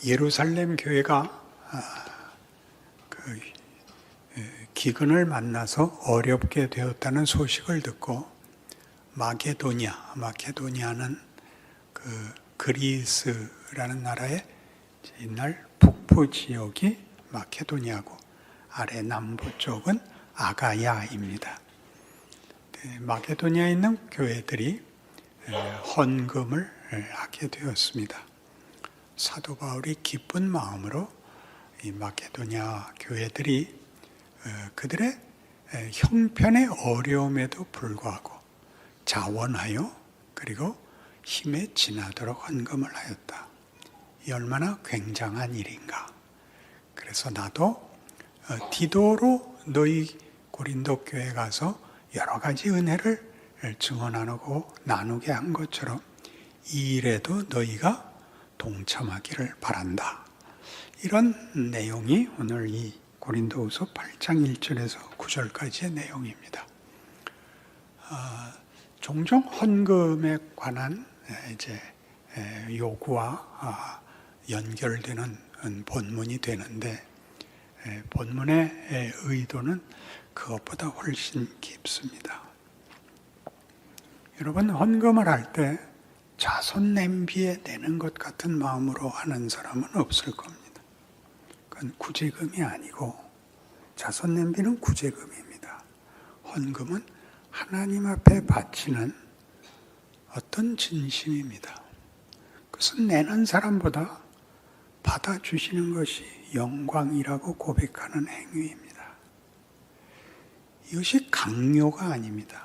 예루살렘 교회가 기근을 만나서 어렵게 되었다는 소식을 듣고 마케도니아는 그리스라는 나라의 옛날 북부 지역이 마케도니아고 아래 남부 쪽은 아가야입니다. 마케도니아에 있는 교회들이 헌금을 하게 되었습니다. 사도 바울이 기쁜 마음으로 이 마케도니아 교회들이 그들의 형편의 어려움에도 불구하고 자원하여 그리고 힘에 지나도록 헌금을 하였다. 이 얼마나 굉장한 일인가. 그래서 나도 디도로 너희 고린도 교회에 가서 여러 가지 은혜를 증언하고 나누게 한 것처럼 이 일에도 너희가 동참하기를 바란다. 이런 내용이 오늘 이 고린도후서 8장 1절에서 9절까지의 내용입니다. 종종 헌금에 관한 요구와 연결되는 본문이 되는데 본문의 의도는 그것보다 훨씬 깊습니다. 여러분, 헌금을 할 때 자손 냄비에 내는 것 같은 마음으로 하는 사람은 없을 겁니다. 그건 구제금이 아니고 자손 냄비는 구제금입니다. 헌금은 하나님 앞에 바치는 어떤 진심입니다. 그것은 내는 사람보다 받아주시는 것이 영광이라고 고백하는 행위입니다. 이것이 강요가 아닙니다.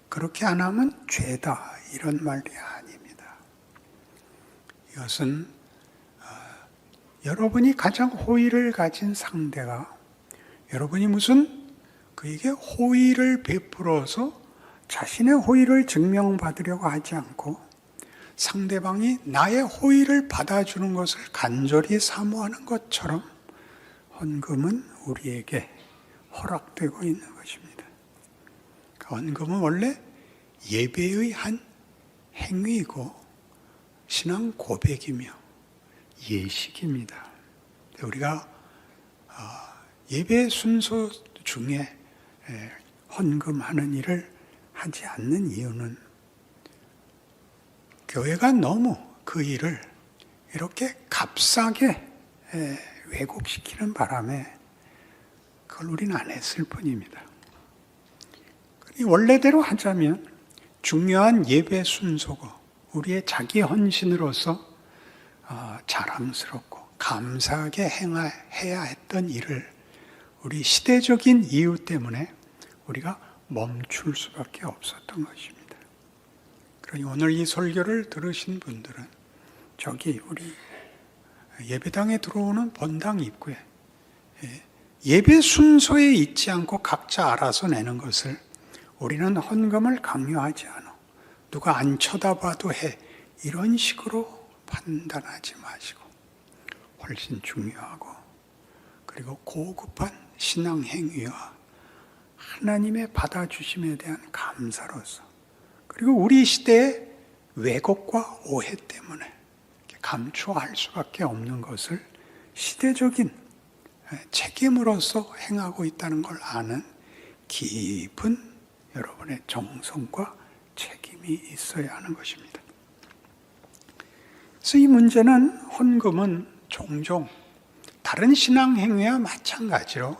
그렇게 안 하면 죄다 이런 말이 아닙니다. 이것은 여러분이 가장 호의를 가진 상대가 여러분이 무슨 그에게 호의를 베풀어서 자신의 호의를 증명받으려고 하지 않고 상대방이 나의 호의를 받아주는 것을 간절히 사모하는 것처럼 헌금은 우리에게 허락되고 있는 것입니다. 헌금은 원래 예배의 한 행위이고 신앙 고백이며 예식입니다. 우리가 예배 순서 중에 헌금하는 일을 하지 않는 이유는 교회가 너무 그 일을 이렇게 값싸게 왜곡시키는 바람에 그걸 우리는 안 했을 뿐입니다. 원래대로 하자면 중요한 예배 순서고 우리의 자기 헌신으로서 자랑스럽고 감사하게 해야 했던 일을 우리 시대적인 이유 때문에 우리가 멈출 수밖에 없었던 것입니다. 그러니 오늘 이 설교를 들으신 분들은 저기 우리 예배당에 들어오는 본당 입구에 예배 순서에 있지 않고 각자 알아서 내는 것을 우리는 헌금을 강요하지 않아. 누가 안 쳐다봐도 해. 이런 식으로 판단하지 마시고 훨씬 중요하고 그리고 고급한 신앙 행위와 하나님의 받아주심에 대한 감사로서 그리고 우리 시대의 왜곡과 오해 때문에 감추할 수밖에 없는 것을 시대적인 책임으로서 행하고 있다는 걸 아는 깊은 여러분의 정성과 책임이 있어야 하는 것입니다. 그래서 이 문제는 헌금은 종종 다른 신앙 행위와 마찬가지로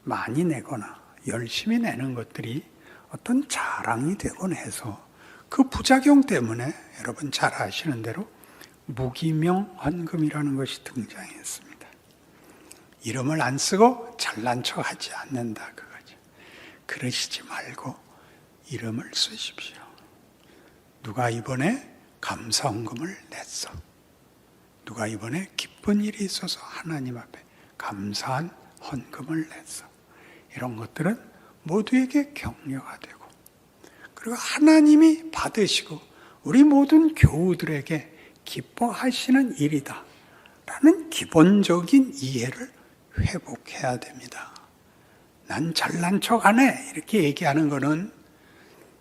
많이 내거나 열심히 내는 것들이 어떤 자랑이 되곤 해서 그 부작용 때문에 여러분 잘 아시는 대로 무기명 헌금이라는 것이 등장했습니다. 이름을 안 쓰고 잘난 척 하지 않는다 그거죠. 그러시지 말고 이름을 쓰십시오. 누가 이번에 감사 헌금을 냈어. 누가 이번에 기쁜 일이 있어서 하나님 앞에 감사한 헌금을 냈어. 이런 것들은 모두에게 격려가 되고 그리고 하나님이 받으시고 우리 모든 교우들에게 기뻐하시는 일이다 라는 기본적인 이해를 회복해야 됩니다. 난 잘난 척 안 해 이렇게 얘기하는 거는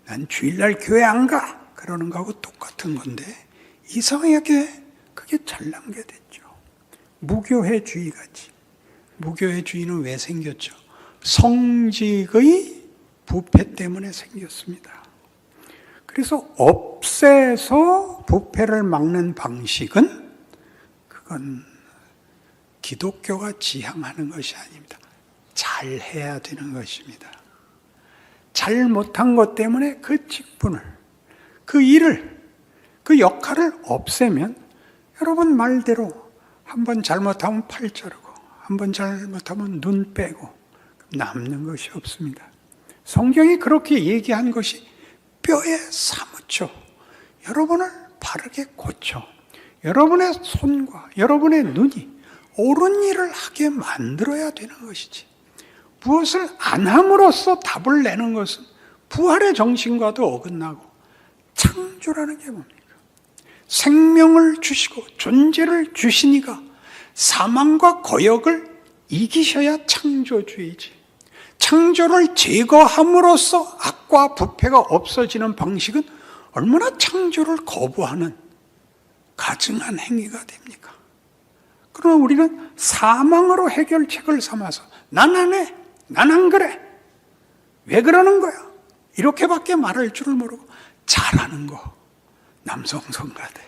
난 주일날 교회 안 가 그러는 거하고 똑같은 건데 이상하게 그게 잘난 게 됐죠. 무교회주의같이. 무교회주의는 왜 생겼죠? 성직의 부패 때문에 생겼습니다. 그래서 없애서 부패를 막는 방식은 그건 기독교가 지향하는 것이 아닙니다. 잘해야 되는 것입니다. 잘못한 것 때문에 그 직분을, 그 일을, 그 역할을 없애면 여러분 말대로 한번 잘못하면 팔 자르고 한번 잘못하면 눈 빼고 남는 것이 없습니다. 성경이 그렇게 얘기한 것이 뼈에 사무쳐 여러분을 바르게 고쳐 여러분의 손과 여러분의 눈이 옳은 일을 하게 만들어야 되는 것이지, 무엇을 안 함으로써 답을 내는 것은 부활의 정신과도 어긋나고, 창조라는 게 뭡니까? 생명을 주시고 존재를 주시니가 사망과 거역을 이기셔야 창조주의지, 창조를 제거함으로써 악과 부패가 없어지는 방식은 얼마나 창조를 거부하는 가증한 행위가 됩니까? 그러나 우리는 사망으로 해결책을 삼아서 난 안 해, 난 안 그래, 왜 그러는 거야? 이렇게밖에 말할 줄을 모르고 잘하는 거, 남성 성가대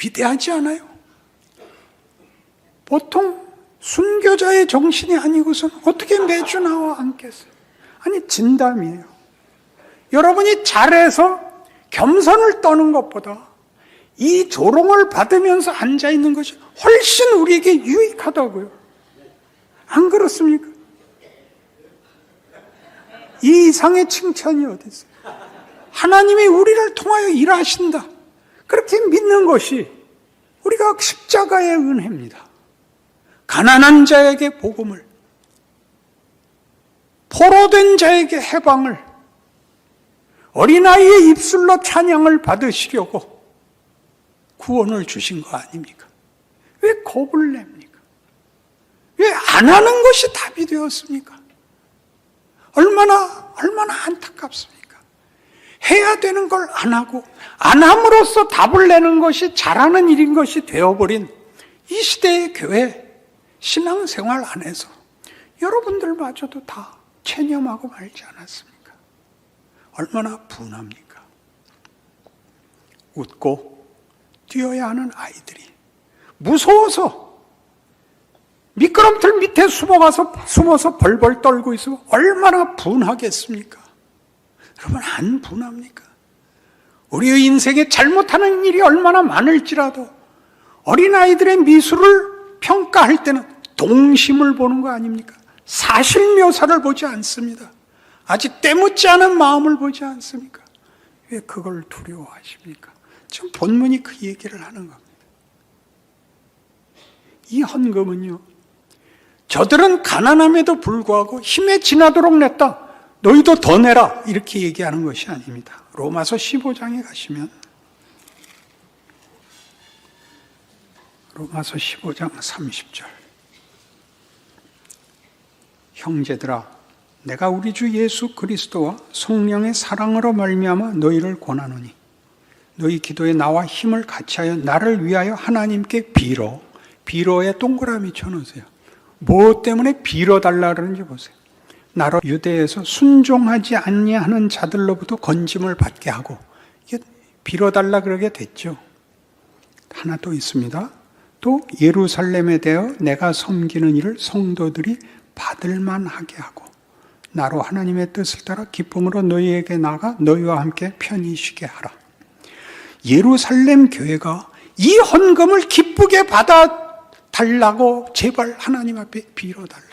위대하지 않아요? 보통 순교자의 정신이 아니고선 어떻게 매주 나와 앉겠어요? 아니, 진담이에요. 여러분이 잘해서 겸손을 떠는 것보다 이 조롱을 받으면서 앉아있는 것이 훨씬 우리에게 유익하다고요. 안 그렇습니까? 이 이상의 칭찬이 어디 있어요? 하나님이 우리를 통하여 일하신다, 그렇게 믿는 것이 우리가 십자가의 은혜입니다. 가난한 자에게 복음을, 포로된 자에게 해방을, 어린아이의 입술로 찬양을 받으시려고 구원을 주신 거 아닙니까? 왜 겁을 냅니까? 왜 안 하는 것이 답이 되었습니까? 얼마나 안타깝습니까? 해야 되는 걸 안 하고 안 함으로써 답을 내는 것이 잘하는 일인 것이 되어버린 이 시대의 교회 신앙생활 안에서 여러분들마저도 다 체념하고 말지 않았습니까? 얼마나 분합니까? 웃고 뛰어야 하는 아이들이 무서워서 미끄럼틀 밑에 숨어서 벌벌 떨고 있으면 얼마나 분하겠습니까? 여러분, 안 분합니까? 우리의 인생에 잘못하는 일이 얼마나 많을지라도 어린아이들의 미술을 평가할 때는 동심을 보는 거 아닙니까? 사실 묘사를 보지 않습니다. 아직 때묻지 않은 마음을 보지 않습니까? 왜 그걸 두려워하십니까? 지금 본문이 그 얘기를 하는 겁니다. 이 헌금은요, 저들은 가난함에도 불구하고 힘에 지나도록 냈다, 너희도 더 내라, 이렇게 얘기하는 것이 아닙니다. 로마서 15장에 가시면, 로마서 15장 30절, 형제들아, 내가 우리 주 예수 그리스도와 성령의 사랑으로 말미암아 너희를 권하노니 너희 기도에 나와 힘을 같이하여 나를 위하여 하나님께 빌어. 빌어에 동그라미 쳐놓으세요. 뭐 때문에 빌어달라 그러는지 보세요. 나로 유대에서 순종하지 아니하는 자들로부터 건짐을 받게 하고, 이게 빌어달라 그러게 됐죠. 하나 또 있습니다. 또 예루살렘에 대하여 내가 섬기는 일을 성도들이 받을만 하게 하고 나로 하나님의 뜻을 따라 기쁨으로 너희에게 나가 너희와 함께 편히 쉬게 하라. 예루살렘 교회가 이 헌금을 기쁘게 받아달라고 제발 하나님 앞에 빌어달라.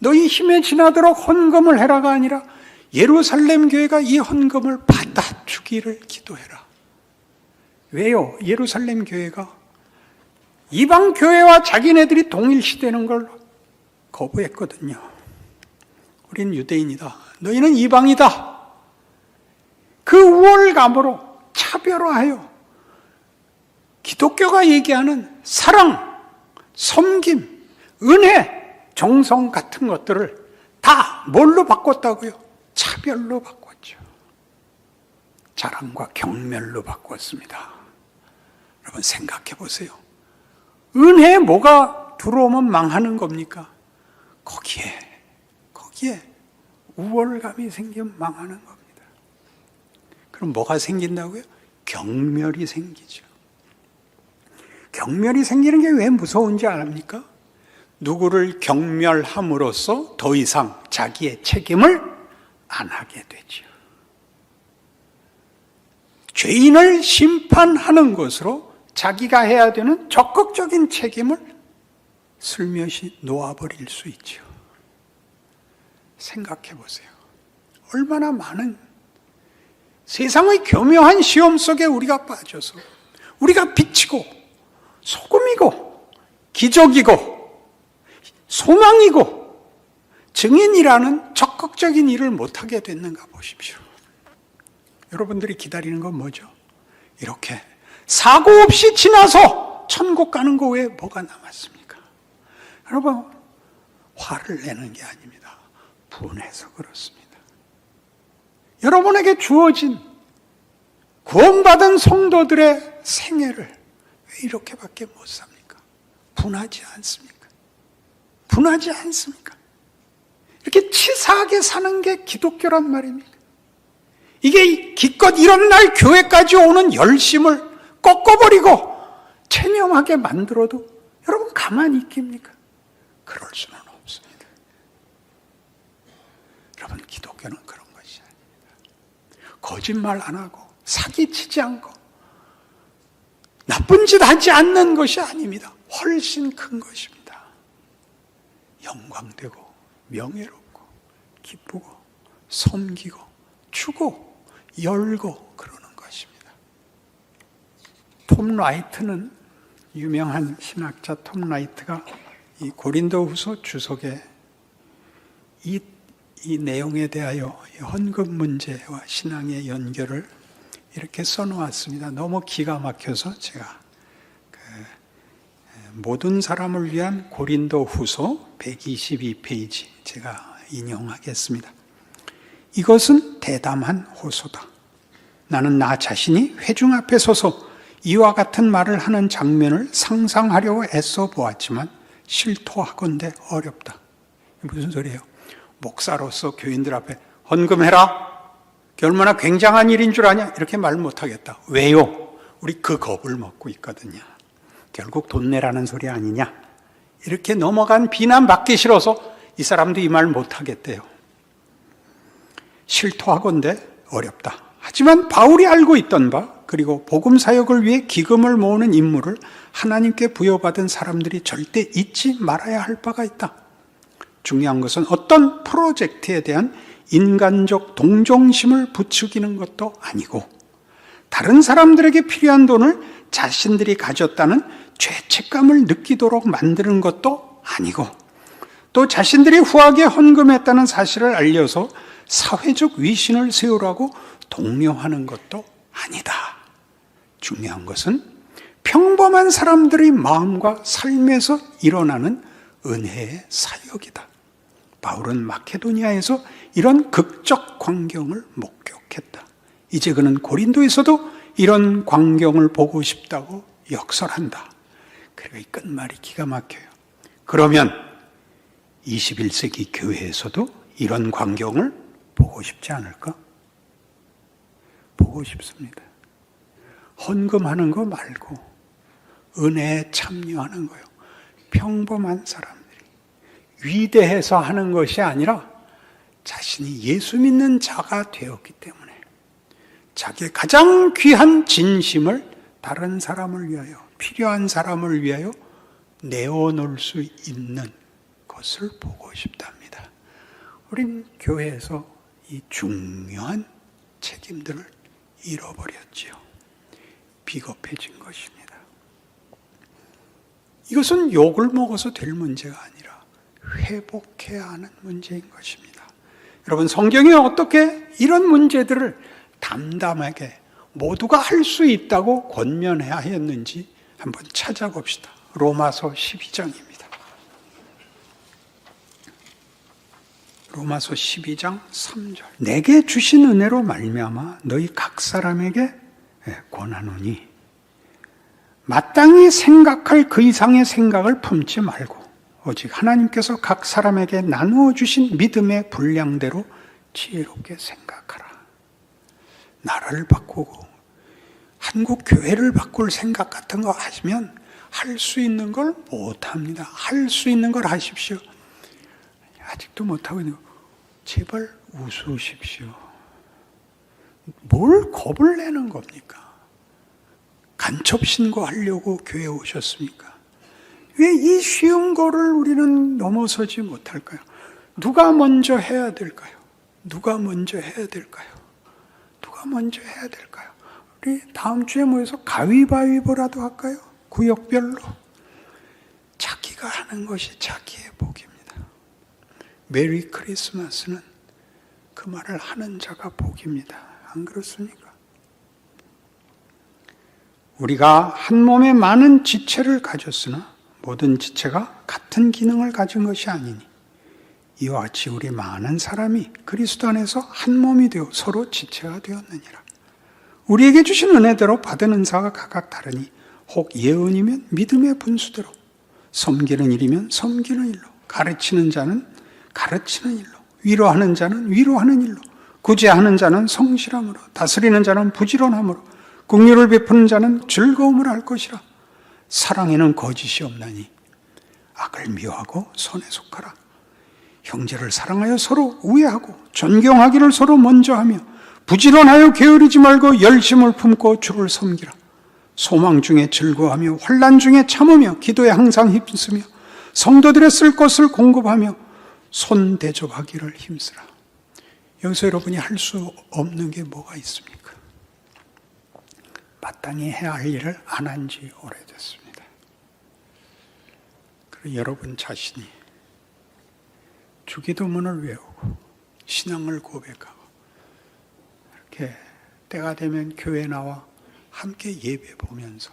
너희 힘에 지나도록 헌금을 해라가 아니라 예루살렘 교회가 이 헌금을 받아주기를 기도해라. 왜요? 예루살렘 교회가 이방 교회와 자기네들이 동일시되는 걸 거부했거든요. 우린 유대인이다, 너희는 이방이다. 그 우월감으로 차별화하여 기독교가 얘기하는 사랑, 섬김, 은혜, 정성 같은 것들을 다 뭘로 바꿨다고요? 차별로 바꿨죠. 자랑과 경멸로 바꿨습니다. 여러분 생각해 보세요. 은혜에 뭐가 들어오면 망하는 겁니까? 거기에 우월감이 생기면 망하는 겁니다. 그럼 뭐가 생긴다고요? 경멸이 생기죠. 경멸이 생기는 게 왜 무서운지 압니까? 누구를 경멸함으로써 더 이상 자기의 책임을 안 하게 되죠. 죄인을 심판하는 것으로 자기가 해야 되는 적극적인 책임을 슬며시 놓아버릴 수 있죠. 생각해 보세요. 얼마나 많은 세상의 교묘한 시험 속에 우리가 빠져서 우리가 빛이고 소금이고 기적이고 소망이고 증인이라는 적극적인 일을 못하게 됐는가 보십시오. 여러분들이 기다리는 건 뭐죠? 이렇게 사고 없이 지나서 천국 가는 거 외에 뭐가 남았습니까? 여러분, 화를 내는 게 아닙니다. 분해서 그렇습니다. 여러분에게 주어진 구원받은 성도들의 생애를 왜 이렇게밖에 못 삽니까? 분하지 않습니까? 분하지 않습니까? 이렇게 치사하게 사는 게 기독교란 말입니까? 이게 기껏 이런 날 교회까지 오는 열심을 꺾어버리고 체념하게 만들어도 여러분 가만히 있겠습니까? 그럴 수는 없습니다. 여러분, 기독교는 그런 것이 아닙니다. 거짓말 안 하고 사기치지 않고 나쁜 짓 하지 않는 것이 아닙니다. 훨씬 큰 것입니다. 영광되고 명예롭고 기쁘고 섬기고 주고 열고 그러는 것입니다. 톰 라이트는, 유명한 신학자 톰 라이트가 이 고린도후서 주석에 이 내용에 대하여 헌금 문제와 신앙의 연결을 이렇게 써놓았습니다. 너무 기가 막혀서 제가 모든 사람을 위한 고린도후서 122페이지 제가 인용하겠습니다. 이것은 대담한 호소다. 나는 나 자신이 회중 앞에 서서 이와 같은 말을 하는 장면을 상상하려고 애써 보았지만 실토하건대 어렵다. 무슨 소리예요? 목사로서 교인들 앞에 헌금해라. 그게 얼마나 굉장한 일인 줄 아냐? 이렇게 말 못하겠다. 왜요? 우리 그 겁을 먹고 있거든요. 결국 돈 내라는 소리 아니냐? 이렇게 넘어간 비난 받기 싫어서 이 사람도 이 말 못하겠대요. 실토하건대 어렵다. 하지만 바울이 알고 있던 바, 그리고 복음 사역을 위해 기금을 모으는 임무를 하나님께 부여받은 사람들이 절대 잊지 말아야 할 바가 있다. 중요한 것은 어떤 프로젝트에 대한 인간적 동정심을 부추기는 것도 아니고, 다른 사람들에게 필요한 돈을 자신들이 가졌다는 죄책감을 느끼도록 만드는 것도 아니고, 또 자신들이 후하게 헌금했다는 사실을 알려서 사회적 위신을 세우라고 독려하는 것도 아니다. 중요한 것은 평범한 사람들의 마음과 삶에서 일어나는 은혜의 사역이다. 바울은 마케도니아에서 이런 극적 광경을 목격했다. 이제 그는 고린도에서도 이런 광경을 보고 싶다고 역설한다. 그리고 이 끝말이 기가 막혀요. 그러면 21세기 교회에서도 이런 광경을 보고 싶지 않을까? 보고 싶습니다. 헌금하는 거 말고 은혜에 참여하는 거요. 평범한 사람들이 위대해서 하는 것이 아니라 자신이 예수 믿는 자가 되었기 때문에 자기의 가장 귀한 진심을 다른 사람을 위하여, 필요한 사람을 위하여 내어놓을 수 있는 것을 보고 싶답니다. 우린 교회에서 이 중요한 책임들을 잃어버렸지요. 비겁해진 것입니다. 이것은 욕을 먹어서 될 문제가 아니라 회복해야 하는 문제인 것입니다. 여러분, 성경이 어떻게 이런 문제들을 담담하게 모두가 할 수 있다고 권면해야 했는지 한번 찾아봅시다. 로마서 12장입니다. 로마서 12장 3절. 내게 주신 은혜로 말미암아 너희 각 사람에게 권하노니 마땅히 생각할 그 이상의 생각을 품지 말고 오직 하나님께서 각 사람에게 나누어 주신 믿음의 분량대로 지혜롭게 생각하라. 나라를 바꾸고 한국 교회를 바꿀 생각 같은 거 하시면 할 수 있는 걸 못합니다. 할 수 있는 걸 하십시오. 아직도 못하고 있는 거 제발 웃으십시오. 뭘 겁을 내는 겁니까? 간첩 신고하려고 교회에 오셨습니까? 왜 이 쉬운 거를 우리는 넘어서지 못할까요? 누가 먼저 해야 될까요? 누가 먼저 해야 될까요? 누가 먼저 해야 될까요? 우리 다음 주에 모여서 가위바위보라도 할까요? 구역별로. 자기가 하는 것이 자기의 복입니다. 메리 크리스마스는 그 말을 하는 자가 복입니다. 안 그렇습니까? 우리가 한 몸에 많은 지체를 가졌으나 모든 지체가 같은 기능을 가진 것이 아니니 이와 같이 우리 많은 사람이 그리스도 안에서 한 몸이 되어 서로 지체가 되었느니라. 우리에게 주신 은혜대로 받은 은사가 각각 다르니 혹 예언이면 믿음의 분수대로, 섬기는 일이면 섬기는 일로, 가르치는 자는 가르치는 일로, 위로하는 자는 위로하는 일로, 구제하는 자는 성실함으로, 다스리는 자는 부지런함으로, 긍휼을 베푸는 자는 즐거움을 할 것이라. 사랑에는 거짓이 없나니 악을 미워하고 선에 속하라. 형제를 사랑하여 서로 우애하고 존경하기를 서로 먼저 하며 부지런하여 게으르지 말고 열심을 품고 주를 섬기라. 소망 중에 즐거워하며 환난 중에 참으며 기도에 항상 힘쓰며 성도들의 쓸 것을 공급하며 손 대접하기를 힘쓰라. 여기서 여러분이 할 수 없는 게 뭐가 있습니까? 마땅히 해야 할 일을 안 한 지 오래됐습니다. 그리고 여러분 자신이 주기도문을 외우고 신앙을 고백하고 이렇게 때가 되면 교회 나와 함께 예배 보면서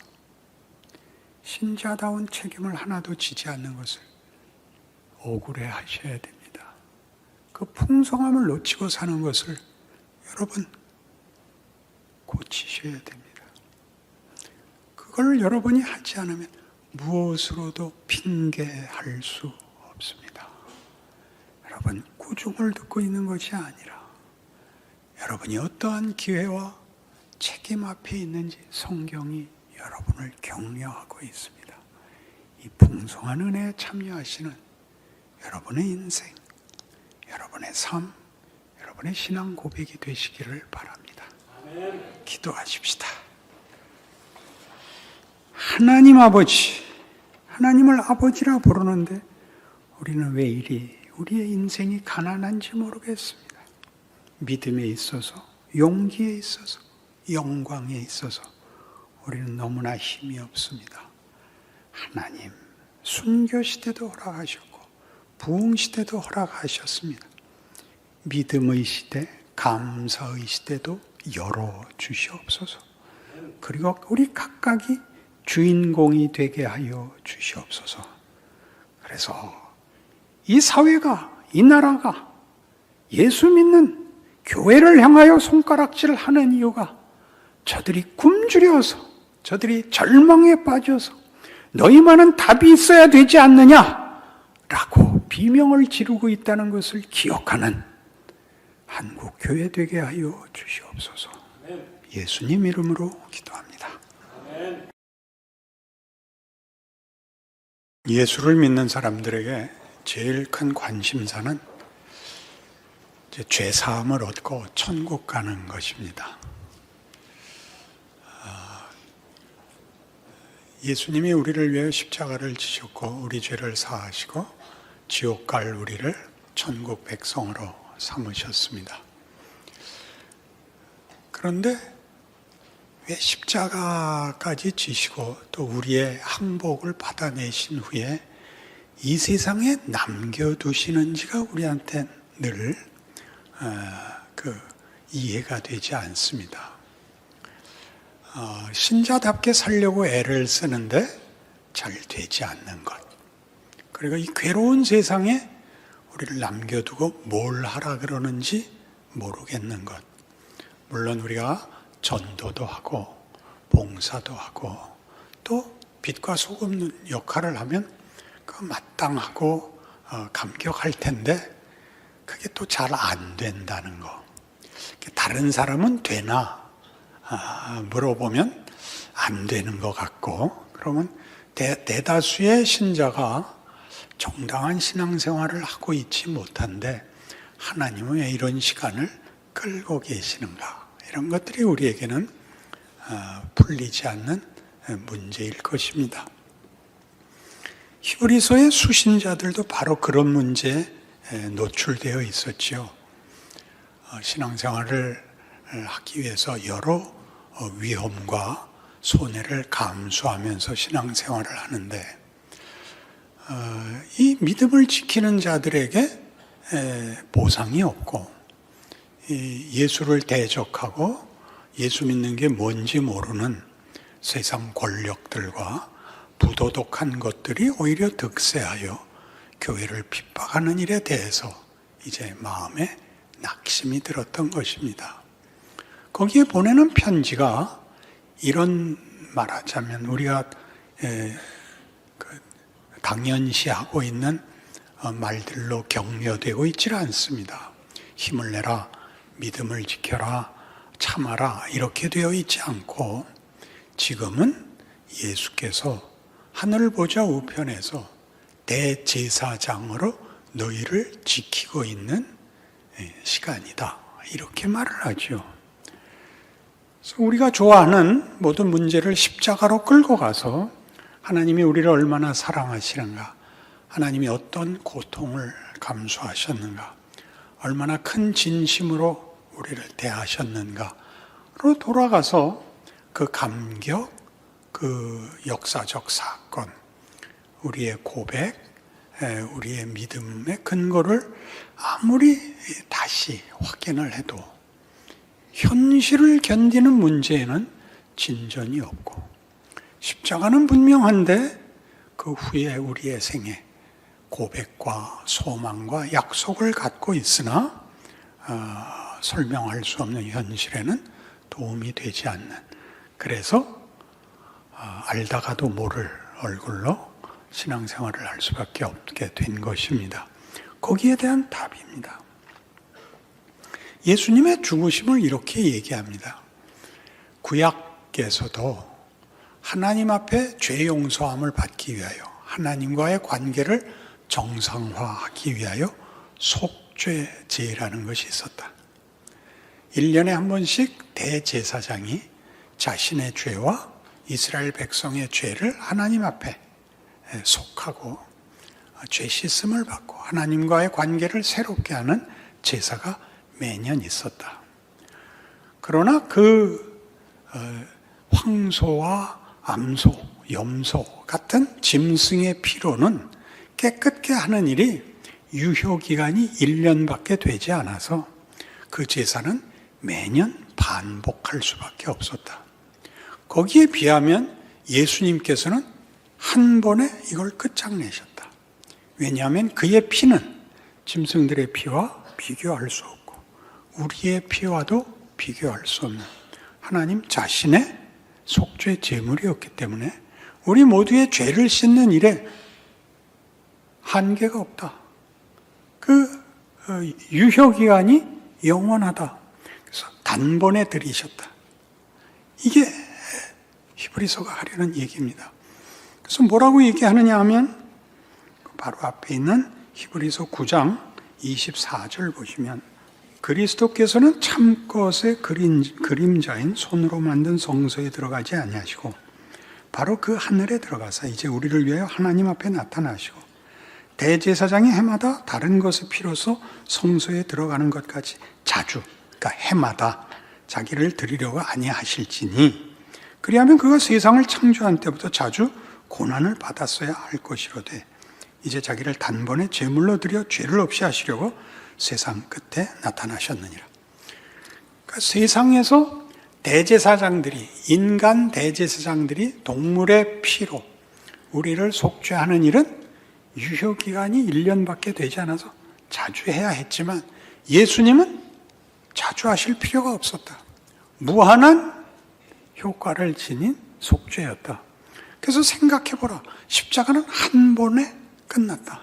신자다운 책임을 하나도 지지 않는 것을 억울해 하셔야 됩니다. 그 풍성함을 놓치고 사는 것을 여러분 고치셔야 됩니다. 그걸 여러분이 하지 않으면 무엇으로도 핑계할 수 없습니다. 여러분 꾸중을 듣고 있는 것이 아니라 여러분이 어떠한 기회와 책임 앞에 있는지 성경이 여러분을 격려하고 있습니다. 이 풍성한 은혜에 참여하시는 여러분의 인생, 여러분의 삶, 여러분의 신앙 고백이 되시기를 바랍니다. 기도하십시다. 하나님 아버지, 하나님을 아버지라 부르는데 우리는 왜 이리 우리의 인생이 가난한지 모르겠습니다. 믿음에 있어서, 용기에 있어서, 영광에 있어서 우리는 너무나 힘이 없습니다. 하나님, 순교시대도 허락하셨고 부흥시대도 허락하셨습니다. 믿음의 시대, 감사의 시대도 열어주시옵소서. 그리고 우리 각각이 주인공이 되게 하여 주시옵소서. 그래서 이 사회가, 이 나라가 예수 믿는 교회를 향하여 손가락질을 하는 이유가 저들이 굶주려서, 저들이 절망에 빠져서 너희만은 답이 있어야 되지 않느냐라고 비명을 지르고 있다는 것을 기억하는 한국 교회 되게 하여 주시옵소서. 예수님 이름으로 기도합니다. 예수를 믿는 사람들에게 제일 큰 관심사는 죄 사함을 얻고 천국 가는 것입니다. 예수님이 우리를 위해 십자가를 지셨고 우리 죄를 사하시고 지옥 갈 우리를 천국 백성으로 삼으셨습니다. 그런데 왜 십자가까지 지시고 또 우리의 항복을 받아내신 후에 이 세상에 남겨두시는지가 우리한테 늘 이해가 되지 않습니다. 신자답게 살려고 애를 쓰는데 잘 되지 않는 것, 그리고 이 괴로운 세상에 우리를 남겨두고 뭘 하라 그러는지 모르겠는 것. 물론 우리가 전도도 하고 봉사도 하고 또 빛과 소금 역할을 하면 그 마땅하고 감격할 텐데 그게 또 잘 안 된다는 거. 다른 사람은 되나 물어보면 안 되는 것 같고, 그러면 대다수의 신자가 정당한 신앙생활을 하고 있지 못한데 하나님은 왜 이런 시간을 끌고 계시는가? 이런 것들이 우리에게는 풀리지 않는 문제일 것입니다. 히브리서의 수신자들도 바로 그런 문제에 노출되어 있었죠. 신앙생활을 하기 위해서 여러 위험과 손해를 감수하면서 신앙생활을 하는데 이 믿음을 지키는 자들에게 보상이 없고 예수를 대적하고 예수 믿는 게 뭔지 모르는 세상 권력들과 부도덕한 것들이 오히려 득세하여 교회를 핍박하는 일에 대해서 이제 마음에 낙심이 들었던 것입니다. 거기에 보내는 편지가 이런, 말하자면 우리가 당연시하고 있는 말들로 격려되고 있지 않습니다. 힘을 내라, 믿음을 지켜라, 참아라, 이렇게 되어 있지 않고 지금은 예수께서 하늘 보좌 우편에서 대제사장으로 너희를 지키고 있는 시간이다, 이렇게 말을 하죠. 그래서 우리가 좋아하는 모든 문제를 십자가로 끌고 가서 하나님이 우리를 얼마나 사랑하시는가, 하나님이 어떤 고통을 감수하셨는가, 얼마나 큰 진심으로 우리를 대하셨는가로 돌아가서 그 감격, 그 역사적 사건, 우리의 고백, 우리의 믿음의 근거를 아무리 다시 확인을 해도 현실을 견디는 문제에는 진전이 없고, 십자가는 분명한데 그 후에 우리의 생에 고백과 소망과 약속을 갖고 있으나 설명할 수 없는 현실에는 도움이 되지 않는, 그래서 알다가도 모를 얼굴로 신앙생활을 할 수밖에 없게 된 것입니다. 거기에 대한 답입니다. 예수님의 죽으심을 이렇게 얘기합니다. 구약에서도 하나님 앞에 죄 용서함을 받기 위하여, 하나님과의 관계를 정상화하기 위하여 속죄제라는 것이 있었다. 1년에 한 번씩 대제사장이 자신의 죄와 이스라엘 백성의 죄를 하나님 앞에 속하고 죄 씻음을 받고 하나님과의 관계를 새롭게 하는 제사가 매년 있었다. 그러나 그 황소와 암소, 염소 같은 짐승의 피로는 깨끗게 하는 일이 유효기간이 1년밖에 되지 않아서 그 제사는 매년 반복할 수밖에 없었다. 거기에 비하면 예수님께서는 한 번에 이걸 끝장내셨다. 왜냐하면 그의 피는 짐승들의 피와 비교할 수 없고 우리의 피와도 비교할 수 없는 하나님 자신의 속죄 제물이었기 때문에 우리 모두의 죄를 씻는 일에 한계가 없다. 그 유효기간이 영원하다. 그래서 단번에 들이셨다. 이게 히브리서가 하려는 얘기입니다. 그래서 뭐라고 얘기하느냐 하면 바로 앞에 있는 히브리서 9장 24절 보시면 그리스도께서는 참것의 그림자인 손으로 만든 성소에 들어가지 아니하시고 바로 그 하늘에 들어가서 이제 우리를 위하여 하나님 앞에 나타나시고 대제사장이 해마다 다른 것의 피로서 성소에 들어가는 것까지 자주, 그러니까 해마다 자기를 드리려고 아니하실지니 그리하면 그가 세상을 창조한 때부터 자주 고난을 받았어야 할 것이로되 이제 자기를 단번에 제물로 드려 죄를 없이 하시려고 세상 끝에 나타나셨느니라. 그러니까 세상에서 대제사장들이, 인간 대제사장들이 동물의 피로 우리를 속죄하는 일은 유효기간이 1년밖에 되지 않아서 자주 해야 했지만 예수님은 자주 하실 필요가 없었다. 무한한 효과를 지닌 속죄였다. 그래서 생각해보라. 십자가는 한 번에 끝났다.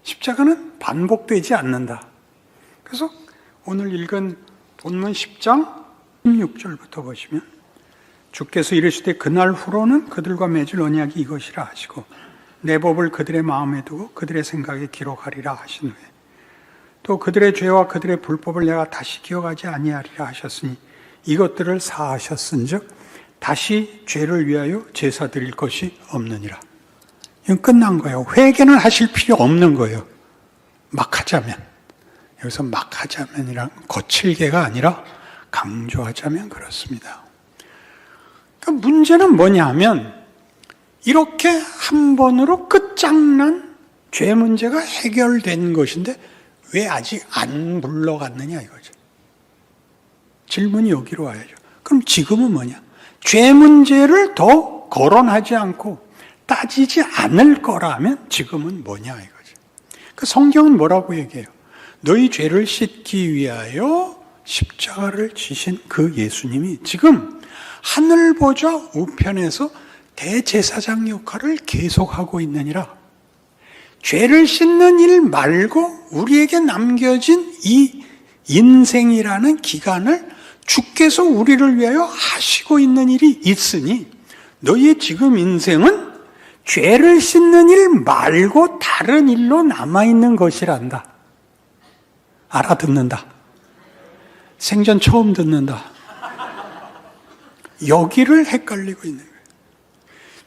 십자가는 반복되지 않는다. 그래서 오늘 읽은 본문 10장 16절부터 보시면 주께서 이르시되 그날 후로는 그들과 맺을 언약이 이것이라 하시고 내 법을 그들의 마음에 두고 그들의 생각에 기록하리라 하신 후에 또 그들의 죄와 그들의 불법을 내가 다시 기억하지 아니하리라 하셨으니 이것들을 사하셨은즉 다시 죄를 위하여 제사 드릴 것이 없느니라. 이건 끝난 거예요. 회개는 하실 필요 없는 거예요. 막 하자면. 여기서 막 하자면이란 거칠게가 아니라 강조하자면 그렇습니다. 그러니까 문제는 뭐냐 하면 이렇게 한 번으로 끝장난 죄 문제가 해결된 것인데 왜 아직 안 물러갔느냐 이거죠. 질문이 여기로 와야죠. 그럼 지금은 뭐냐? 죄 문제를 더 거론하지 않고 따지지 않을 거라면 지금은 뭐냐 이거죠. 그 성경은 뭐라고 얘기해요? 너희 죄를 씻기 위하여 십자가를 지신 그 예수님이 지금 하늘 보좌 우편에서 대제사장 역할을 계속하고 있느니라. 죄를 씻는 일 말고 우리에게 남겨진 이 인생이라는 기간을 주께서 우리를 위하여 하시고 있는 일이 있으니 너희의 지금 인생은 죄를 씻는 일 말고 다른 일로 남아있는 것이란다. 알아듣는다. 생전 처음 듣는다. 여기를 헷갈리고 있는 거예요.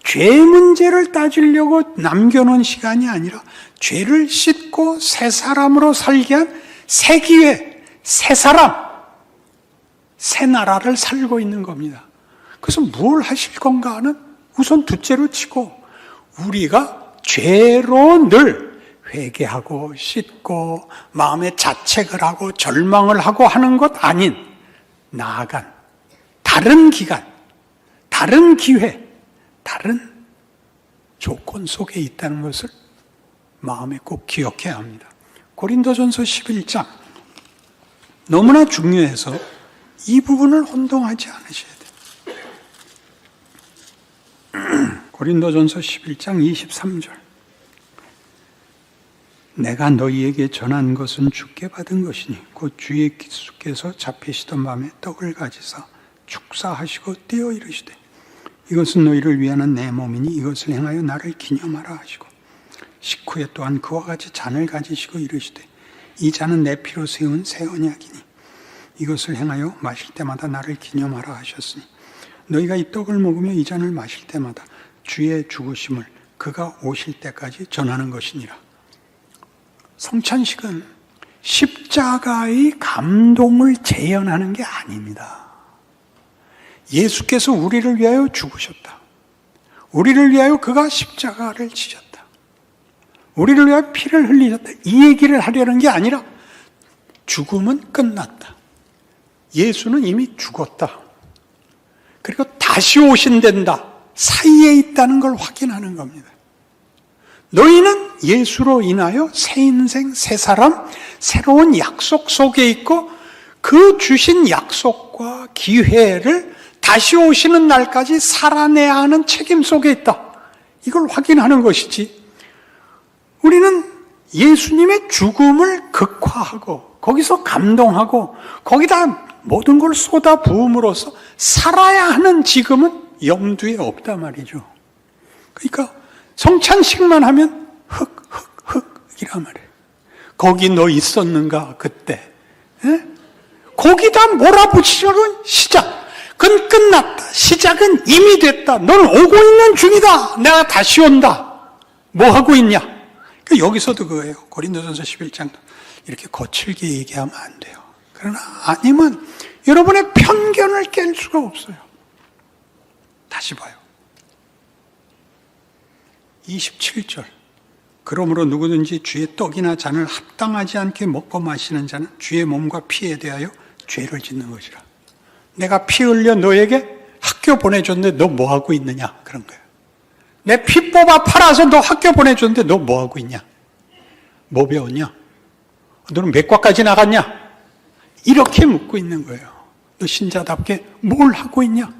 죄 문제를 따지려고 남겨놓은 시간이 아니라 죄를 씻고 새 사람으로 살게 한 새 기회, 새 사람, 새 나라를 살고 있는 겁니다. 그래서 뭘 하실 건가 하는 우선 둘째로 치고 우리가 죄로 늘 회개하고 씻고 마음에 자책을 하고 절망을 하고 하는 것 아닌 나아간 다른 기간, 다른 기회, 다른 조건 속에 있다는 것을 마음에 꼭 기억해야 합니다. 고린도전서 11장 너무나 중요해서 이 부분을 혼동하지 않으셔야 돼요. 고린도전서 11장 23절 내가 너희에게 전한 것은 주께 받은 것이니 곧 주 예수께서 잡히시던 밤에 떡을 가지사 축사하시고 떼어 이르시되 이것은 너희를 위하는 내 몸이니 이것을 행하여 나를 기념하라 하시고 식후에 또한 그와 같이 잔을 가지시고 이르시되 이 잔은 내 피로 세운 새 언약이니 이것을 행하여 마실 때마다 나를 기념하라 하셨으니 너희가 이 떡을 먹으며 이 잔을 마실 때마다 주의 죽으심을 그가 오실 때까지 전하는 것이니라. 성찬식은 십자가의 감동을 재현하는 게 아닙니다. 예수께서 우리를 위하여 죽으셨다. 우리를 위하여 그가 십자가를 지셨다. 우리를 위하여 피를 흘리셨다. 이 얘기를 하려는 게 아니라 죽음은 끝났다. 예수는 이미 죽었다. 그리고 다시 오신단다. 사이에 있다는 걸 확인하는 겁니다. 너희는 예수로 인하여 새 인생, 새 사람, 새로운 약속 속에 있고 그 주신 약속과 기회를 다시 오시는 날까지 살아내야 하는 책임 속에 있다. 이걸 확인하는 것이지. 우리는 예수님의 죽음을 극화하고 거기서 감동하고 거기다 모든 걸 쏟아 부음으로써 살아야 하는 지금은 염두에 없단 말이죠. 그러니까 성찬식만 하면 이란 말이에요. 거기 너 있었는가 그때? 에? 거기다 몰아붙이려고 시작. 그건 끝났다. 시작은 이미 됐다. 넌 오고 있는 중이다. 내가 다시 온다. 뭐 하고 있냐? 그러니까 여기서도 그거예요. 고린도전서 11장도 이렇게 거칠게 얘기하면 안 돼요. 그러나 아니면 여러분의 편견을 깰 수가 없어요. 다시 봐요. 27절 그러므로 누구든지 주의 떡이나 잔을 합당하지 않게 먹고 마시는 자는 주의 몸과 피에 대하여 죄를 짓는 것이라. 내가 피 흘려 너에게 학교 보내줬는데 너 뭐하고 있느냐 그런 거예요. 내 피 뽑아 팔아서 너 학교 보내줬는데 너 뭐하고 있냐? 뭐 배웠냐? 너는 몇 과까지 나갔냐? 이렇게 묻고 있는 거예요. 너 신자답게 뭘 하고 있냐?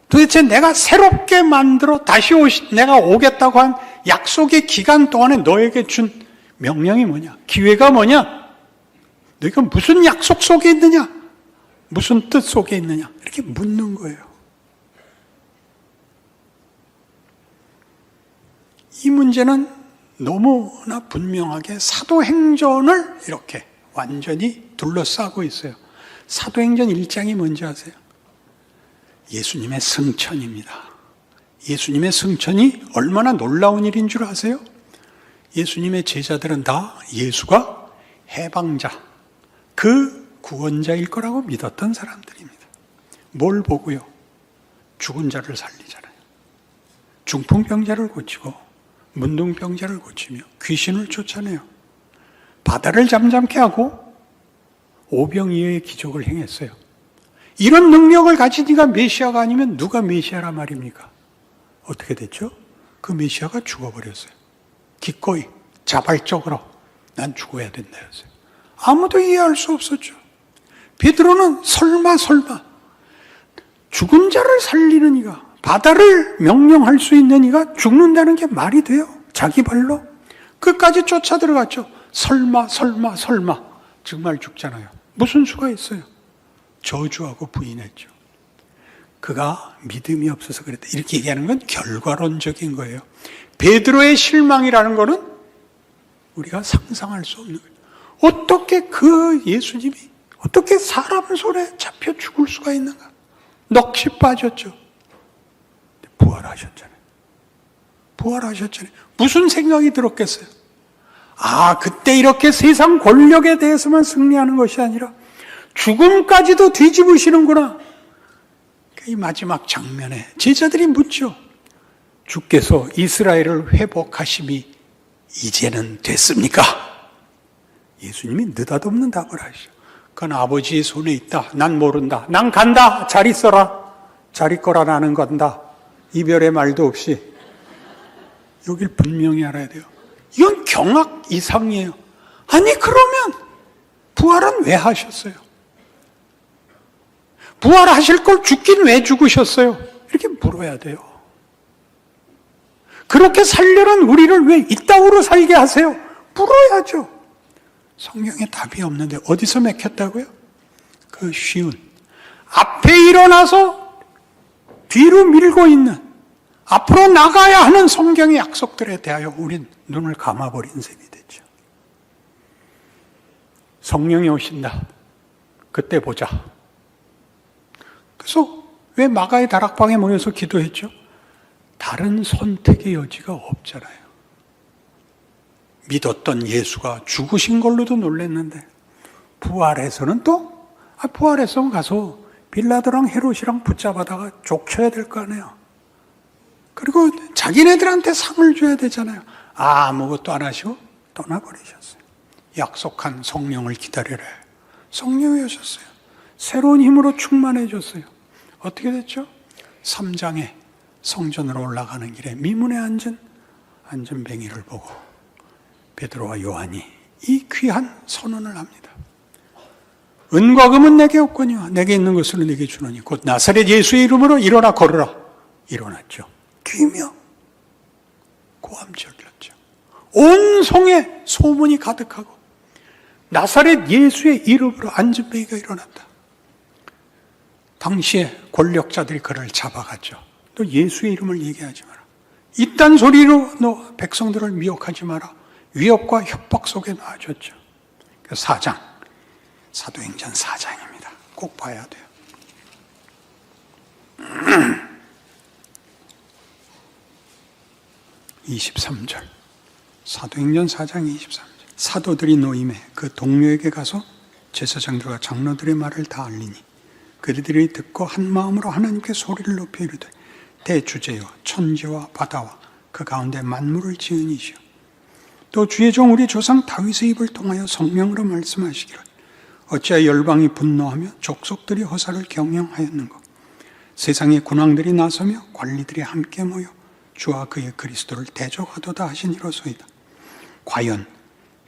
도대체 내가 새롭게 만들어 다시 내가 오겠다고 한 약속의 기간 동안에 너에게 준 명령이 뭐냐? 기회가 뭐냐? 너희가 무슨 약속 속에 있느냐? 무슨 뜻 속에 있느냐? 이렇게 묻는 거예요. 이 문제는 너무나 분명하게 사도행전을 이렇게 완전히 둘러싸고 있어요. 사도행전 1장이 뭔지 아세요? 예수님의 승천입니다. 예수님의 승천이 얼마나 놀라운 일인 줄 아세요? 예수님의 제자들은 다 예수가 해방자, 그 구원자일 거라고 믿었던 사람들입니다. 뭘 보고요? 죽은 자를 살리잖아요. 중풍병자를 고치고 문둥병자를 고치며 귀신을 쫓아내요. 바다를 잠잠케 하고 오병이어의 기적을 행했어요. 이런 능력을 가진 이가 메시아가 아니면 누가 메시아란 말입니까? 어떻게 됐죠? 그 메시아가 죽어버렸어요. 기꺼이 자발적으로 난 죽어야 된다 했어요. 아무도 이해할 수 없었죠. 베드로는 설마 죽은 자를 살리는 이가, 바다를 명령할 수 있는 이가 죽는다는 게 말이 돼요? 자기 발로? 끝까지 쫓아 들어갔죠. 설마 정말 죽잖아요. 무슨 수가 있어요? 저주하고 부인했죠. 그가 믿음이 없어서 그랬다. 이렇게 얘기하는 건 결과론적인 거예요. 베드로의 실망이라는 거는 우리가 상상할 수 없는 거예요. 어떻게 그 예수님이 어떻게 사람 손에 잡혀 죽을 수가 있는가? 넋이 빠졌죠. 부활하셨잖아요. 무슨 생각이 들었겠어요? 그때 이렇게 세상 권력에 대해서만 승리하는 것이 아니라 죽음까지도 뒤집으시는구나. 이 마지막 장면에 제자들이 묻죠. 주께서 이스라엘을 회복하심이 이제는 됐습니까? 예수님이 느닷없는 답을 하시죠. 그건 아버지의 손에 있다. 난 모른다. 난 간다. 잘 있어라. 잘 있거라. 나는 간다. 이별의 말도 없이. 여길 분명히 알아야 돼요. 이건 경악 이상이에요. 아니 그러면 부활은 왜 하셨어요? 부활하실 걸 죽긴 왜 죽으셨어요? 이렇게 물어야 돼요. 그렇게 살려는 우리를 왜 이따구로 살게 하세요? 물어야죠. 성경에 답이 없는데 어디서 맥혔다고요? 그 쉬운 앞에 일어나서 뒤로 밀고 있는 앞으로 나가야 하는 성경의 약속들에 대하여 우린 눈을 감아버린 셈이 됐죠. 성령이 오신다. 그때 보자. 그래서 왜 마가의 다락방에 모여서 기도했죠? 다른 선택의 여지가 없잖아요. 믿었던 예수가 죽으신 걸로도 놀랐는데 부활해서는 또 부활했으면 가서 빌라도랑 헤롯이랑 붙잡아다가 족쳐야 될 거 아니에요. 그리고 자기네들한테 상을 줘야 되잖아요. 아무것도 안 하시고 떠나버리셨어요. 약속한 성령을 기다려라. 성령이 오셨어요. 새로운 힘으로 충만해졌어요. 어떻게 됐죠? 3장에 성전으로 올라가는 길에 미문에 앉은 안전뱅이를 보고 베드로와 요한이 이 귀한 선언을 합니다. 은과 금은 내게 없거니와 내게 있는 것을 내게 주노니 곧 나사렛 예수의 이름으로 일어나 걸으라. 일어났죠. 귀며 고함질렀죠. 온 성에 소문이 가득하고 나사렛 예수의 이름으로 안전뱅이가 일어났다. 당시에 권력자들이 그를 잡아갔죠. 너 예수의 이름을 얘기하지 마라. 이딴 소리로 너 백성들을 미혹하지 마라. 위협과 협박 속에 놔줬죠. 4장, 사도행전 4장입니다. 꼭 봐야 돼요. 23절, 사도행전 4장 23절. 사도들이 노임에 그 동료에게 가서 제사장들과 장로들의 말을 다 알리니 그들이 듣고 한 마음으로 하나님께 소리를 높여 이르되 대주제여 천지와 바다와 그 가운데 만물을 지은 이시여 또 주의 종 우리 조상 다윗의 입을 통하여 성령으로 말씀하시기를 어찌하여 열방이 분노하며 족속들이 허사를 경영하였는가. 세상의 군왕들이 나서며 관리들이 함께 모여 주와 그의 그리스도를 대적하도다 하시니로소이다. 과연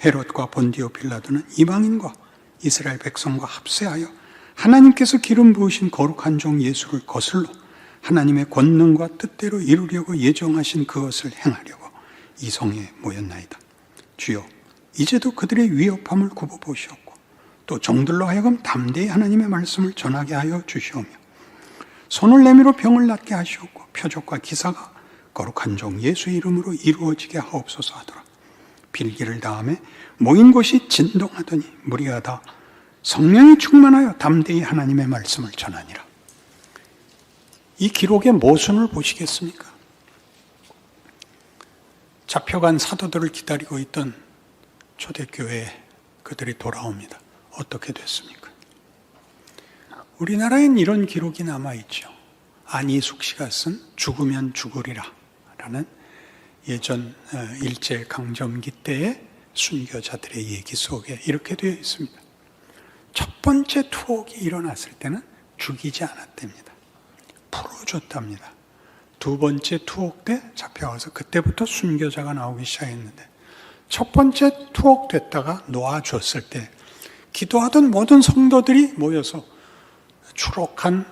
헤롯과 본디오 빌라도는 이방인과 이스라엘 백성과 합세하여 하나님께서 기름 부으신 거룩한 종 예수를 거슬러 하나님의 권능과 뜻대로 이루려고 예정하신 그것을 행하려고 이 성에 모였나이다. 주여, 이제도 그들의 위협함을 굽어보시옵고 또 종들로 하여금 담대히 하나님의 말씀을 전하게 하여 주시오며 손을 내밀어 병을 낫게 하시옵고 표적과 기사가 거룩한 종 예수의 이름으로 이루어지게 하옵소서 하더라. 빌기를 다음에 모인 곳이 진동하더니 무리가 다 성령이 충만하여 담대히 하나님의 말씀을 전하니라. 이 기록의 모순을 보시겠습니까? 잡혀간 사도들을 기다리고 있던 초대교회에 그들이 돌아옵니다. 어떻게 됐습니까? 우리나라엔 이런 기록이 남아있죠. 안희숙 씨가 쓴 죽으면 죽으리라 라는 예전 일제강점기 때의 순교자들의 얘기 속에 이렇게 되어 있습니다. 첫 번째 투옥이 일어났을 때는 죽이지 않았답니다. 풀어줬답니다. 두 번째 투옥 때 잡혀가서 그때부터 순교자가 나오기 시작했는데 첫 번째 투옥 됐다가 놓아줬을 때 기도하던 모든 성도들이 모여서 추록한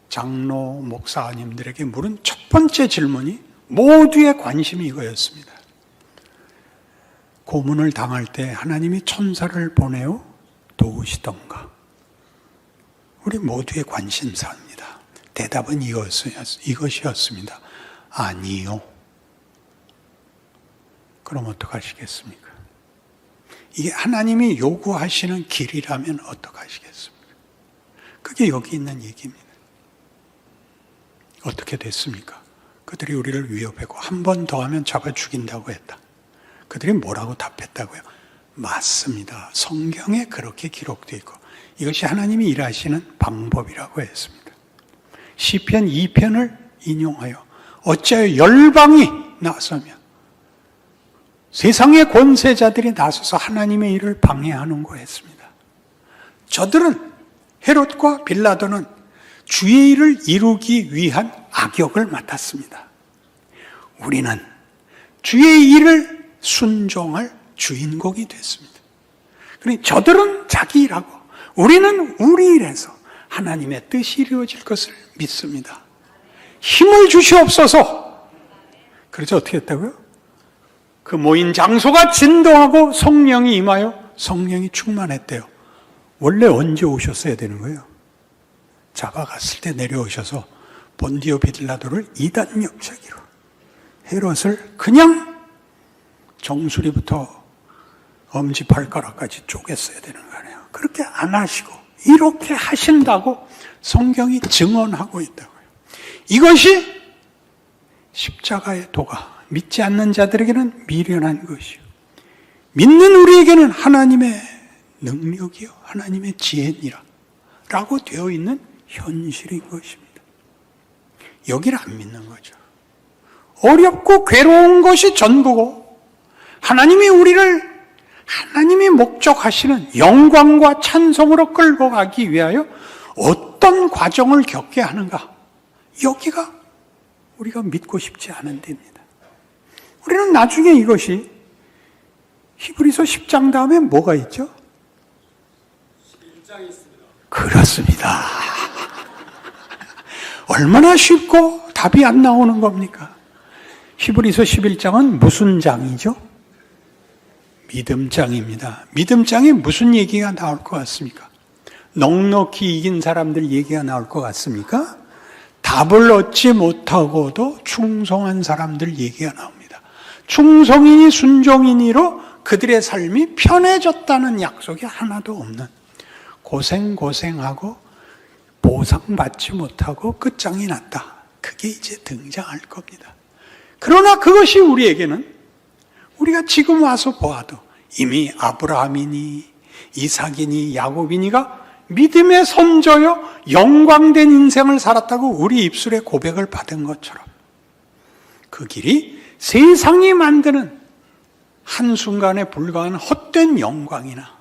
장로 목사님들에게 물은 첫 번째 질문이 모두의 관심이 이거였습니다. 고문을 당할 때 하나님이 천사를 보내어 도우시던가? 우리 모두의 관심사입니다. 대답은 이것이었습니다. 아니요. 그럼 어떡하시겠습니까? 이게 하나님이 요구하시는 길이라면 어떡하시겠습니까? 그게 여기 있는 얘기입니다. 어떻게 됐습니까? 그들이 우리를 위협하고 한 번 더 하면 잡아 죽인다고 했다. 그들이 뭐라고 답했다고요? 맞습니다. 성경에 그렇게 기록되어 있고 이것이 하나님이 일하시는 방법이라고 했습니다. 시편 2편을 인용하여 어찌하여 열방이 나서며 세상의 권세자들이 나서서 하나님의 일을 방해하는고 했습니다. 저들은 헤롯과 빌라도는 주의 일을 이루기 위한 악역을 맡았습니다. 우리는 주의 일을 순종할 주인공이 됐습니다. 그러니 저들은 자기 일하고 우리는 우리 일에서 하나님의 뜻이 이루어질 것을 믿습니다. 힘을 주시옵소서. 그래서 어떻게 했다고요? 그 모인 장소가 진동하고 성령이 임하여 성령이 충만했대요. 원래 언제 오셨어야 되는 거예요? 잡아갔을 때 내려오셔서 본디오 빌라도를 이단 역사기로 헤롯을 그냥 정수리부터 엄지발가락까지 쪼갰어야 되는 거 아니에요. 그렇게 안 하시고 이렇게 하신다고 성경이 증언하고 있다고요. 이것이 십자가의 도가 믿지 않는 자들에게는 미련한 것이요 믿는 우리에게는 하나님의 능력이요 하나님의 지혜니라 라고 되어 있는 현실인 것입니다. 여기를 안 믿는 거죠. 어렵고 괴로운 것이 전부고 하나님이 우리를 하나님이 목적하시는 영광과 찬송으로 끌고 가기 위하여 어떤 과정을 겪게 하는가? 여기가 우리가 믿고 싶지 않은 데입니다. 우리는 나중에 이것이 히브리서 10장 다음에 뭐가 있죠? 11장이 있습니다. 그렇습니다. 얼마나 쉽고 답이 안 나오는 겁니까? 히브리서 11장은 무슨 장이죠? 믿음장입니다. 믿음장에 무슨 얘기가 나올 것 같습니까? 넉넉히 이긴 사람들 얘기가 나올 것 같습니까? 답을 얻지 못하고도 충성한 사람들 얘기가 나옵니다. 충성인이 순종인이로 그들의 삶이 편해졌다는 약속이 하나도 없는 고생하고 보상받지 못하고 끝장이 났다. 그게 이제 등장할 겁니다. 그러나 그것이 우리에게는 우리가 지금 와서 보아도 이미 아브라함이니 이삭이니 야곱이니가 믿음의 선조여 영광된 인생을 살았다고 우리 입술에 고백을 받은 것처럼 그 길이 세상이 만드는 한순간에 불과한 헛된 영광이나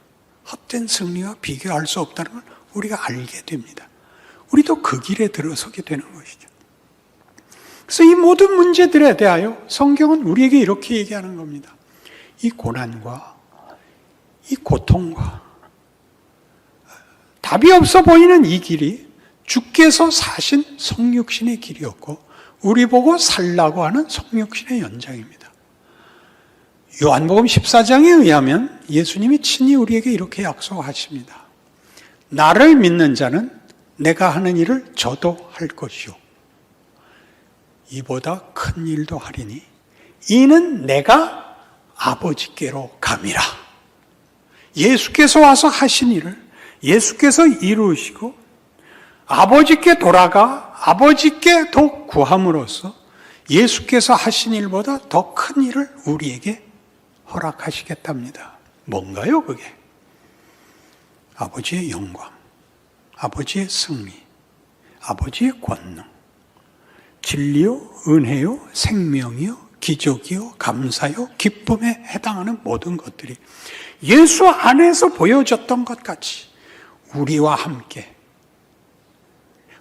헛된 승리와 비교할 수 없다는 걸 우리가 알게 됩니다. 우리도 그 길에 들어서게 되는 것이죠. 그래서 이 모든 문제들에 대하여 성경은 우리에게 이렇게 얘기하는 겁니다. 이 고난과 이 고통과 답이 없어 보이는 이 길이 주께서 사신 성육신의 길이었고 우리 보고 살라고 하는 성육신의 연장입니다. 요한복음 14장에 의하면 예수님이 친히 우리에게 이렇게 약속하십니다. 나를 믿는 자는 내가 하는 일을 저도 할 것이요 이보다 큰 일도 하리니 이는 내가 아버지께로 감이라. 예수께서 와서 하신 일을 예수께서 이루시고 아버지께 돌아가 아버지께 더 구함으로써 예수께서 하신 일보다 더 큰 일을 우리에게 허락하시겠답니다. 뭔가요, 그게? 아버지의 영광, 아버지의 승리, 아버지의 권능, 진리요, 은혜요, 생명이요, 기적이요, 감사요, 기쁨에 해당하는 모든 것들이 예수 안에서 보여졌던 것 같이 우리와 함께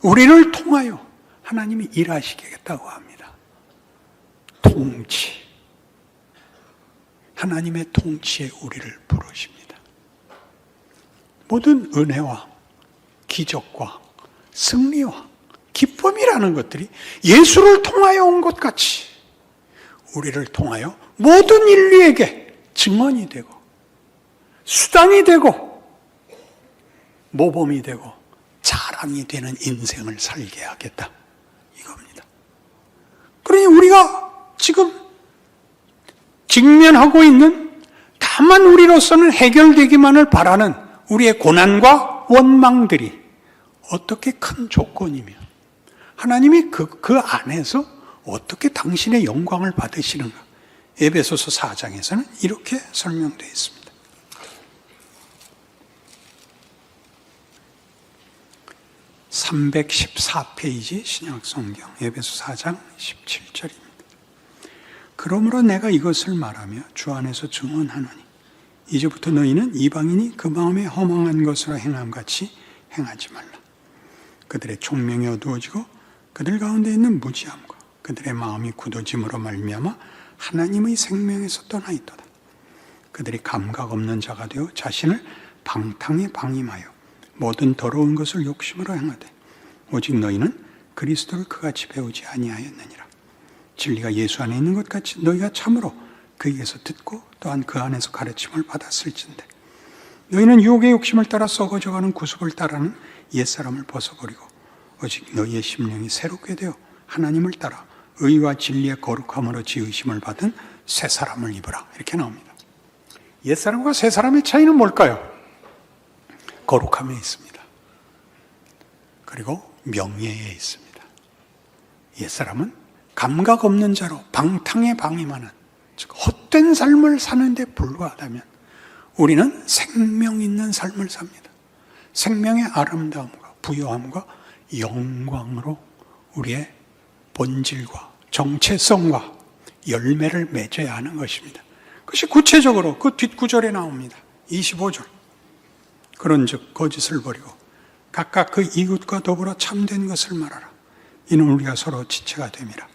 우리를 통하여 하나님이 일하시겠다고 합니다. 통치, 하나님의 통치에 우리를 부르십니다. 모든 은혜와 기적과 승리와 기쁨이라는 것들이 예수를 통하여 온 것 같이 우리를 통하여 모든 인류에게 증언이 되고 수단이 되고 모범이 되고 자랑이 되는 인생을 살게 하겠다 이겁니다. 그러니 우리가 지금 직면하고 있는 다만 우리로서는 해결되기만을 바라는 우리의 고난과 원망들이 어떻게 큰 조건이며 하나님이 그 안에서 어떻게 당신의 영광을 받으시는가. 에베소서 4장에서는 이렇게 설명되어 있습니다. 314페이지 신약성경 에베소 4장 17절입니다. 그러므로 내가 이것을 말하며 주 안에서 증언하노니 이제부터 너희는 이방인이 그 마음에 허망한 것으로 행함같이 행하지 말라. 그들의 총명이 어두워지고 그들 가운데 있는 무지함과 그들의 마음이 굳어짐으로 말미암아 하나님의 생명에서 떠나 있도다. 그들이 감각 없는 자가 되어 자신을 방탕에 방임하여 모든 더러운 것을 욕심으로 행하되 오직 너희는 그리스도를 그같이 배우지 아니하였느니라. 진리가 예수 안에 있는 것 같이 너희가 참으로 그에게서 듣고 또한 그 안에서 가르침을 받았을진데 너희는 유혹의 욕심을 따라 썩어져가는 구습을 따르는 옛사람을 벗어버리고 오직 너희의 심령이 새롭게 되어 하나님을 따라 의와 진리의 거룩함으로 지으심을 받은 새 사람을 입으라. 이렇게 나옵니다. 옛사람과 새 사람의 차이는 뭘까요? 거룩함에 있습니다. 그리고 명예에 있습니다. 옛사람은 감각 없는 자로 방탕에 방임하는, 즉 헛된 삶을 사는데 불과하다면 우리는 생명 있는 삶을 삽니다. 생명의 아름다움과 부요함과 영광으로 우리의 본질과 정체성과 열매를 맺어야 하는 것입니다. 그것이 구체적으로 그 뒷구절에 나옵니다. 25절. 그런즉 거짓을 버리고 각각 그 이웃과 더불어 참된 것을 말하라. 이는 우리가 서로 지체가 됨이라.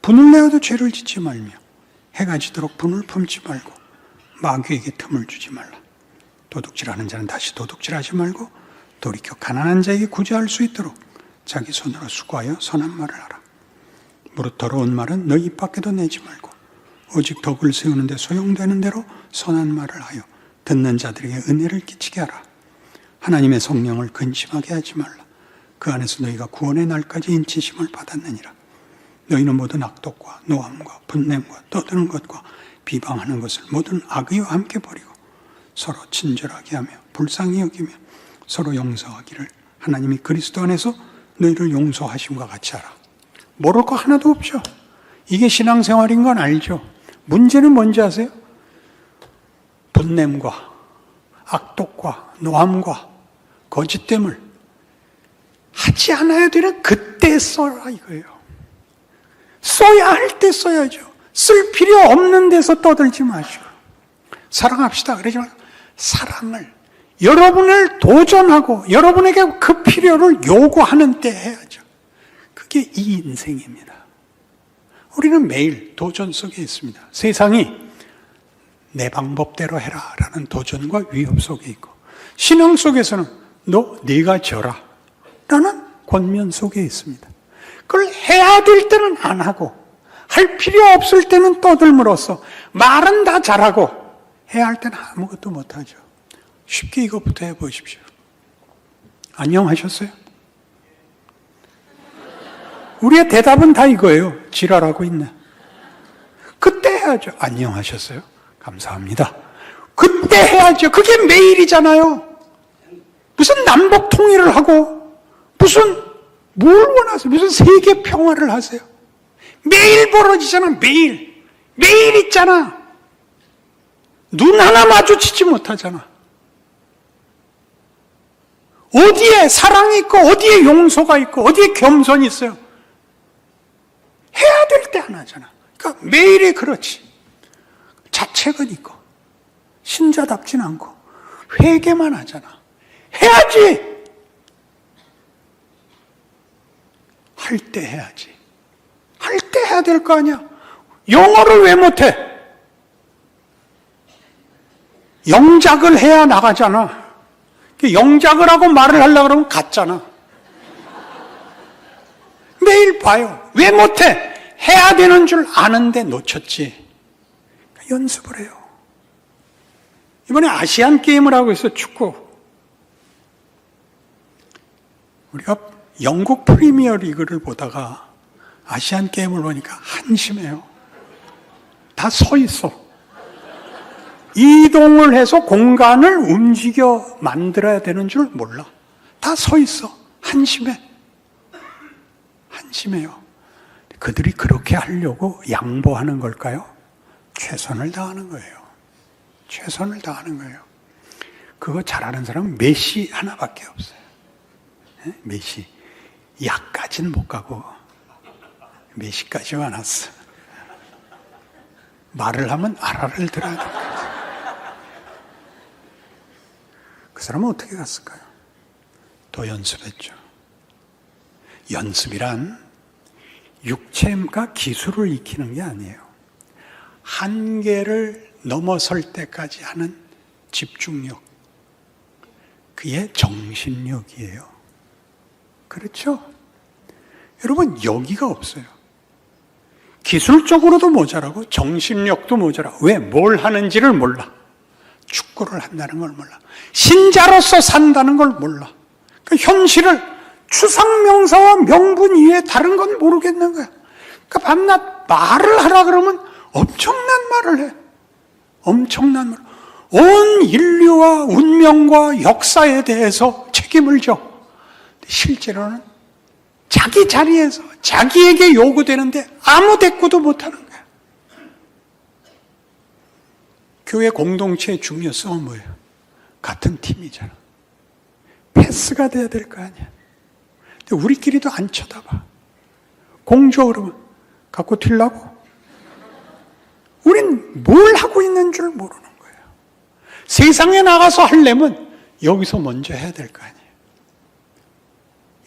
분을 내어도 죄를 짓지 말며 해가 지도록 분을 품지 말고 마귀에게 틈을 주지 말라. 도둑질하는 자는 다시 도둑질하지 말고 돌이켜 가난한 자에게 구제할 수 있도록 자기 손으로 수고하여 선한 말을 하라. 무릇 더러운 말은 너희 입 밖에도 내지 말고 오직 덕을 세우는 데 소용되는 대로 선한 말을 하여 듣는 자들에게 은혜를 끼치게 하라. 하나님의 성령을 근심하게 하지 말라. 그 안에서 너희가 구원의 날까지 인치심을 받았느니라. 너희는 모든 악독과 노함과 분냄과 떠드는 것과 비방하는 것을 모든 악의와 함께 버리고 서로 친절하게 하며 불쌍히 여기며 서로 용서하기를 하나님이 그리스도 안에서 너희를 용서하심과 같이 하라. 모를 거 하나도 없죠. 이게 신앙생활인 건 알죠. 문제는 뭔지 아세요? 분냄과 악독과 노함과 거짓됨을 하지 않아야 되는 그때 써라 이거예요. 써야 할 때 써야죠. 쓸 필요 없는 데서 떠들지 마시고 사랑합시다 그러지 말고 사랑을 여러분을 도전하고 여러분에게 그 필요를 요구하는 때 해야죠. 그게 이 인생입니다. 우리는 매일 도전 속에 있습니다. 세상이 내 방법대로 해라 라는 도전과 위협 속에 있고 신앙 속에서는 네가 져라 라는 권면 속에 있습니다. 그걸 해야 될 때는 안 하고, 할 필요 없을 때는 떠들므로써 말은 다 잘하고 해야 할 때는 아무것도 못하죠. 쉽게 이것부터 해보십시오. 안녕하셨어요? 우리의 대답은 다 이거예요. 지랄하고 있네. 그때 해야죠. 안녕하셨어요? 감사합니다. 그때 해야죠. 그게 매일이잖아요. 무슨 남북 통일을 하고 무슨 뭘 원하세요? 무슨 세계 평화를 하세요? 매일 벌어지잖아. 매일 있잖아. 눈 하나 마주치지 못하잖아. 어디에 사랑이 있고 어디에 용서가 있고 어디에 겸손이 있어요? 해야 될 때 하나잖아. 그러니까 매일이 그렇지. 자책은 있고 신자답진 않고 회개만 하잖아. 해야지. 할 때 해야지. 할 때 해야 될 거 아니야. 영어를 왜 못해? 영작을 해야 나가잖아. 영작을 하고 말을 하려고 그러면 같잖아. 매일 봐요. 왜 못해? 해야 되는 줄 아는데 놓쳤지. 그러니까 연습을 해요. 이번에 아시안 게임을 하고 있어, 축구. 우리가 영국 프리미어 리그를 보다가 아시안 게임을 보니까 한심해요. 다 서 있어. 이동을 해서 공간을 움직여 만들어야 되는 줄 몰라. 다 서 있어. 한심해. 한심해요. 그들이 그렇게 하려고 양보하는 걸까요? 최선을 다하는 거예요. 최선을 다하는 거예요. 그거 잘하는 사람은 메시 하나밖에 없어요. 메시. 약까지는 못 가고 메시까지 와놨어. 말을 하면 알아를 들어야 될 거지. 그 사람은 어떻게 갔을까요? 더 연습했죠. 연습이란 육체가 기술을 익히는 게 아니에요. 한계를 넘어설 때까지 하는 집중력. 그게 정신력이에요. 그렇죠? 여러분, 여기가 없어요. 기술적으로도 모자라고 정신력도 모자라. 왜? 뭘 하는지를 몰라. 축구를 한다는 걸 몰라. 신자로서 산다는 걸 몰라. 그 현실을 추상명사와 명분 이외에 다른 건 모르겠는 거야. 그러니까 밤낮 말을 하라 그러면 엄청난 말을 해. 엄청난 말. 온 인류와 운명과 역사에 대해서 책임을 져. 실제로는 자기 자리에서 자기에게 요구되는데 아무 대꾸도 못하는 거야. 교회 공동체의 중요성은 뭐예요? 같은 팀이잖아. 패스가 돼야 될 거 아니야. 근데 우리끼리도 안 쳐다봐. 공조 그러면 갖고 튀려고? 우린 뭘 하고 있는 줄 모르는 거예요. 세상에 나가서 하려면 여기서 먼저 해야 될 거 아니에요.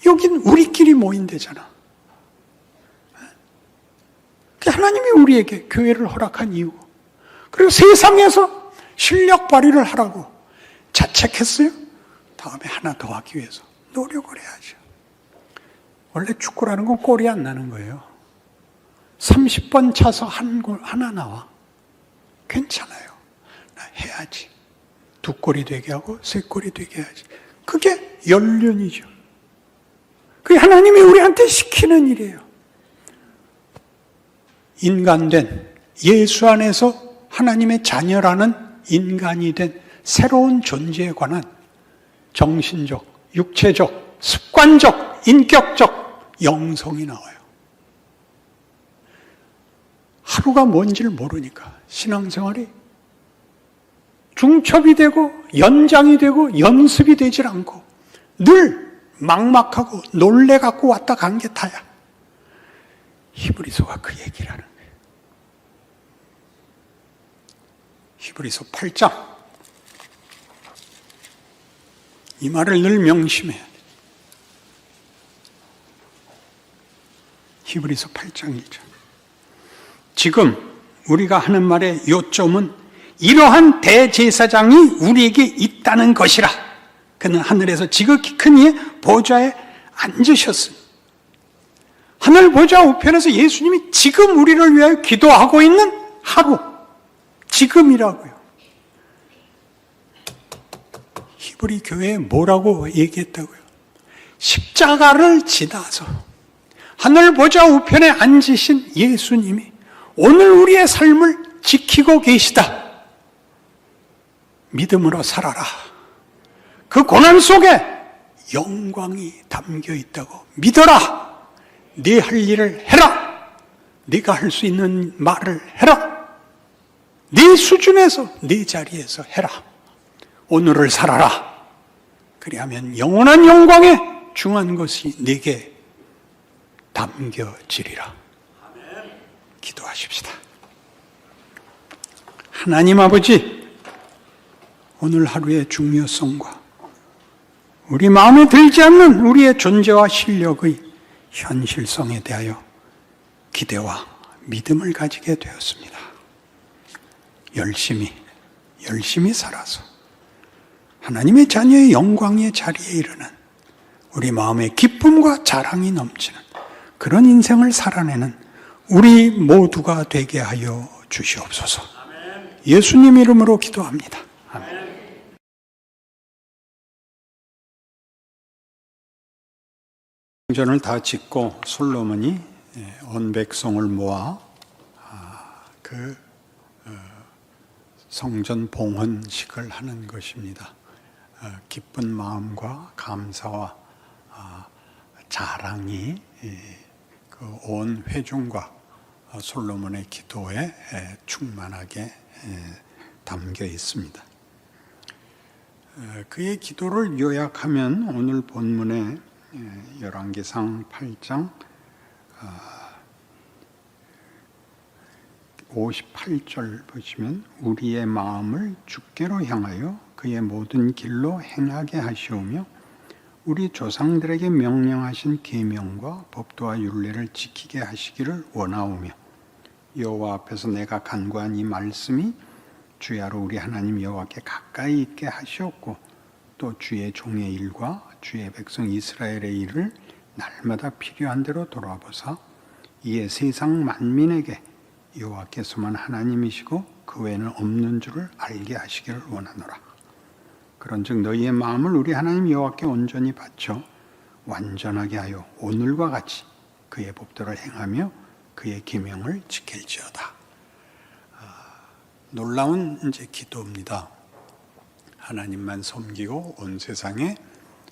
여긴 우리끼리 모인 데잖아. 하나님이 우리에게 교회를 허락한 이유. 그리고 세상에서 실력 발휘를 하라고 자책했어요? 다음에 하나 더 하기 위해서 노력을 해야죠. 원래 축구라는 건 골이 안 나는 거예요. 30번 차서 하나 나와. 괜찮아요. 나 해야지. 2골이 되게 하고 3골이 되게 해야지. 그게 연륜이죠. 그게 하나님이 우리한테 시키는 일이에요. 인간된, 예수 안에서 하나님의 자녀라는 인간이 된 새로운 존재에 관한 정신적, 육체적, 습관적, 인격적 영성이 나와요. 하루가 뭔지를 모르니까 신앙생활이 중첩이 되고 연장이 되고 연습이 되질 않고 늘 막막하고 놀래갖고 왔다 간 게 다야. 히브리서가 그 얘기를 하는 거예요. 히브리서 8장. 이 말을 늘 명심해야 돼. 히브리서 8장 1절. 지금 우리가 하는 말의 요점은 이러한 대제사장이 우리에게 있다는 것이라. 그는 하늘에서 지극히 큰 이의 보좌에 앉으셨습니다. 하늘 보좌 우편에서 예수님이 지금 우리를 위하여 기도하고 있는 하루, 지금이라고요. 히브리 교회에 뭐라고 얘기했다고요? 십자가를 지나서 하늘 보좌 우편에 앉으신 예수님이 오늘 우리의 삶을 지키고 계시다. 믿음으로 살아라. 그 고난 속에 영광이 담겨 있다고 믿어라. 네 할 일을 해라. 네가 할 수 있는 말을 해라. 네 수준에서, 네 자리에서 해라. 오늘을 살아라. 그리하면 영원한 영광에 중한 것이 네게 담겨지리라. 기도하십시다. 하나님 아버지, 오늘 하루의 중요성과 우리 마음에 들지 않는 우리의 존재와 실력의 현실성에 대하여 기대와 믿음을 가지게 되었습니다. 열심히 살아서 하나님의 자녀의 영광의 자리에 이르는 우리 마음의 기쁨과 자랑이 넘치는 그런 인생을 살아내는 우리 모두가 되게 하여 주시옵소서. 예수님 이름으로 기도합니다. 아멘. 성전을 다 짓고 솔로몬이 온 백성을 모아 그 성전 봉헌식을 하는 것입니다. 기쁜 마음과 감사와 자랑이 그 온 회중과 솔로몬의 기도에 충만하게 담겨 있습니다. 그의 기도를 요약하면 오늘 본문에 열왕기상 8장 58절 보시면 우리의 마음을 주께로 향하여 그의 모든 길로 행하게 하시오며 우리 조상들에게 명령하신 계명과 법도와 율례를 지키게 하시기를 원하오며 여호와 앞에서 내가 간구한 이 말씀이 주야로 우리 하나님 여호와께 가까이 있게 하시옵고 또 주의 종의 일과 주의 백성 이스라엘의 일을 날마다 필요한 대로 돌아보사 이에 세상 만민에게 여호와께서만 하나님이시고 그 외에는 없는 줄을 알게 하시기를 원하노라. 그런즉 너희의 마음을 우리 하나님 여호와께 온전히 바쳐 완전하게 하여 오늘과 같이 그의 법도를 행하며 그의 계명을 지킬지어다. 놀라운 이제 기도입니다. 하나님만 섬기고 온 세상에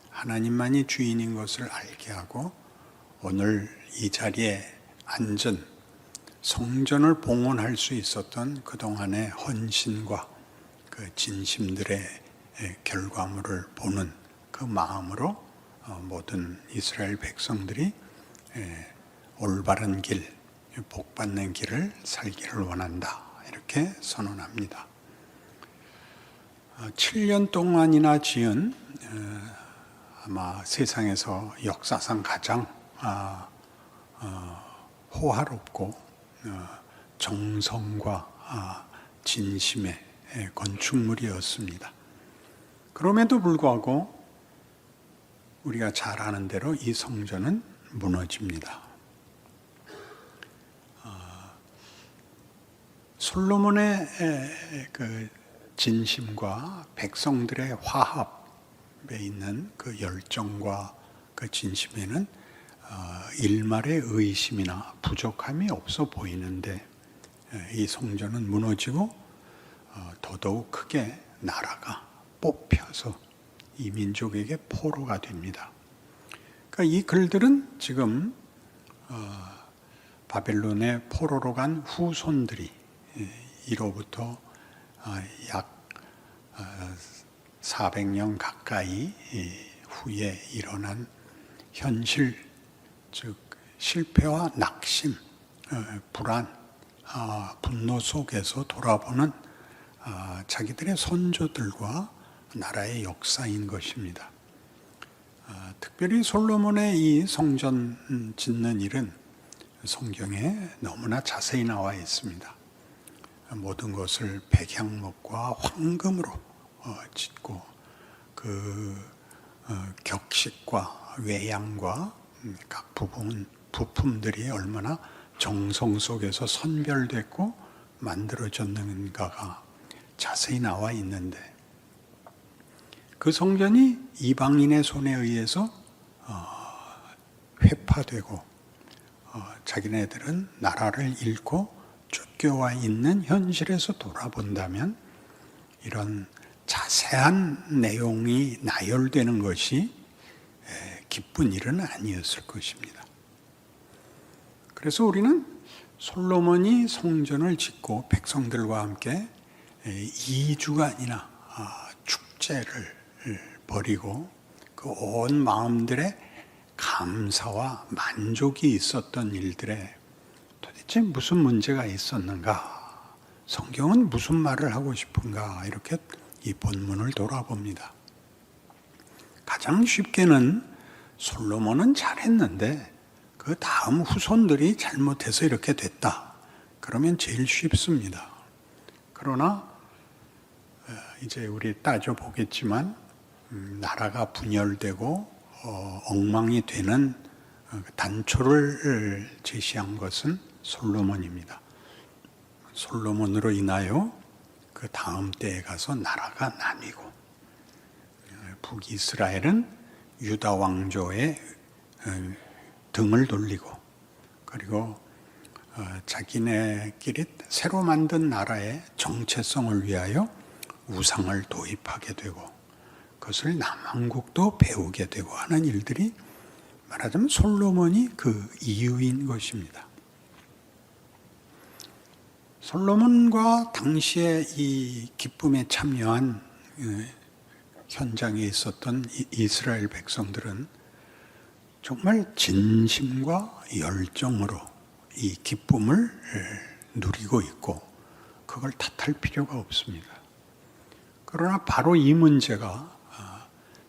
하나님만이 주인인 것을 알게 하고 오늘 이 자리에 앉은 성전을 봉헌할 수 있었던 그동안의 헌신과 그 진심들의 결과물을 보는 그 마음으로 모든 이스라엘 백성들이 올바른 길, 복받는 길을 살기를 원한다. 이렇게 선언합니다. 7년 동안이나 지은 아마 세상에서 역사상 가장 호화롭고 정성과 진심의 건축물이었습니다. 그럼에도 불구하고 우리가 잘 아는 대로 이 성전은 무너집니다. 솔로몬의 그 진심과 백성들의 화합에 있는 그 열정과 그 진심에는 일말의 의심이나 부족함이 없어 보이는데 이 성전은 무너지고 더더욱 크게 나라가 뽑혀서 이 민족에게 포로가 됩니다. 그러니까 이 글들은 지금 바벨론의 포로로 간 후손들이 이로부터 약 400년 가까이 후에 일어난 현실, 즉 실패와 낙심, 불안, 분노 속에서 돌아보는 자기들의 선조들과 나라의 역사인 것입니다. 특별히 솔로몬의 이 성전 짓는 일은 성경에 너무나 자세히 나와 있습니다. 모든 것을 백향목과 황금으로 짓고 그 격식과 외양과 각 부품들이 얼마나 정성 속에서 선별됐고 만들어졌는가가 자세히 나와 있는데, 그 성전이 이방인의 손에 의해서 회파되고 자기네들은 나라를 잃고 쫓겨와 있는 현실에서 돌아본다면 이런 자세한 내용이 나열되는 것이 기쁜 일은 아니었을 것입니다. 그래서 우리는 솔로몬이 성전을 짓고 백성들과 함께 2주가 아니라 축제를 벌이고 그 온 마음들의 감사와 만족이 있었던 일들에 도대체 무슨 문제가 있었는가? 성경은 무슨 말을 하고 싶은가? 이렇게 이 본문을 돌아봅니다. 가장 쉽게는 솔로몬은 잘했는데 그 다음 후손들이 잘못해서 이렇게 됐다. 그러면 제일 쉽습니다. 그러나 이제 우리 따져보겠지만 나라가 분열되고 엉망이 되는 단초를 제시한 것은 솔로몬입니다. 솔로몬으로 인하여 그 다음 때에 가서 나라가 나뉘고 북이스라엘은 유다 왕조의 등을 돌리고 그리고 자기네끼리 새로 만든 나라의 정체성을 위하여 우상을 도입하게 되고 그것을 남왕국도 배우게 되고 하는 일들이 말하자면 솔로몬이 그 이유인 것입니다. 솔로몬과 당시에 이 기쁨에 참여한 현장에 있었던 이스라엘 백성들은 정말 진심과 열정으로 이 기쁨을 누리고 있고 그걸 탓할 필요가 없습니다. 그러나 바로 이 문제가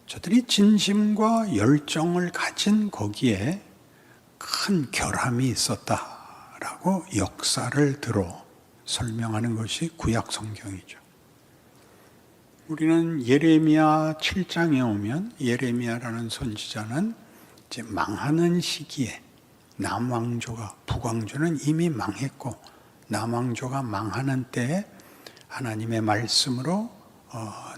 저들이 진심과 열정을 가진 거기에 큰 결함이 있었다라고 역사를 들어 설명하는 것이 구약 성경이죠. 우리는 예레미야 7장에 오면 예레미야라는 선지자는 이제 망하는 시기에 남왕조가 북왕조는 이미 망했고 남왕조가 망하는 때에 하나님의 말씀으로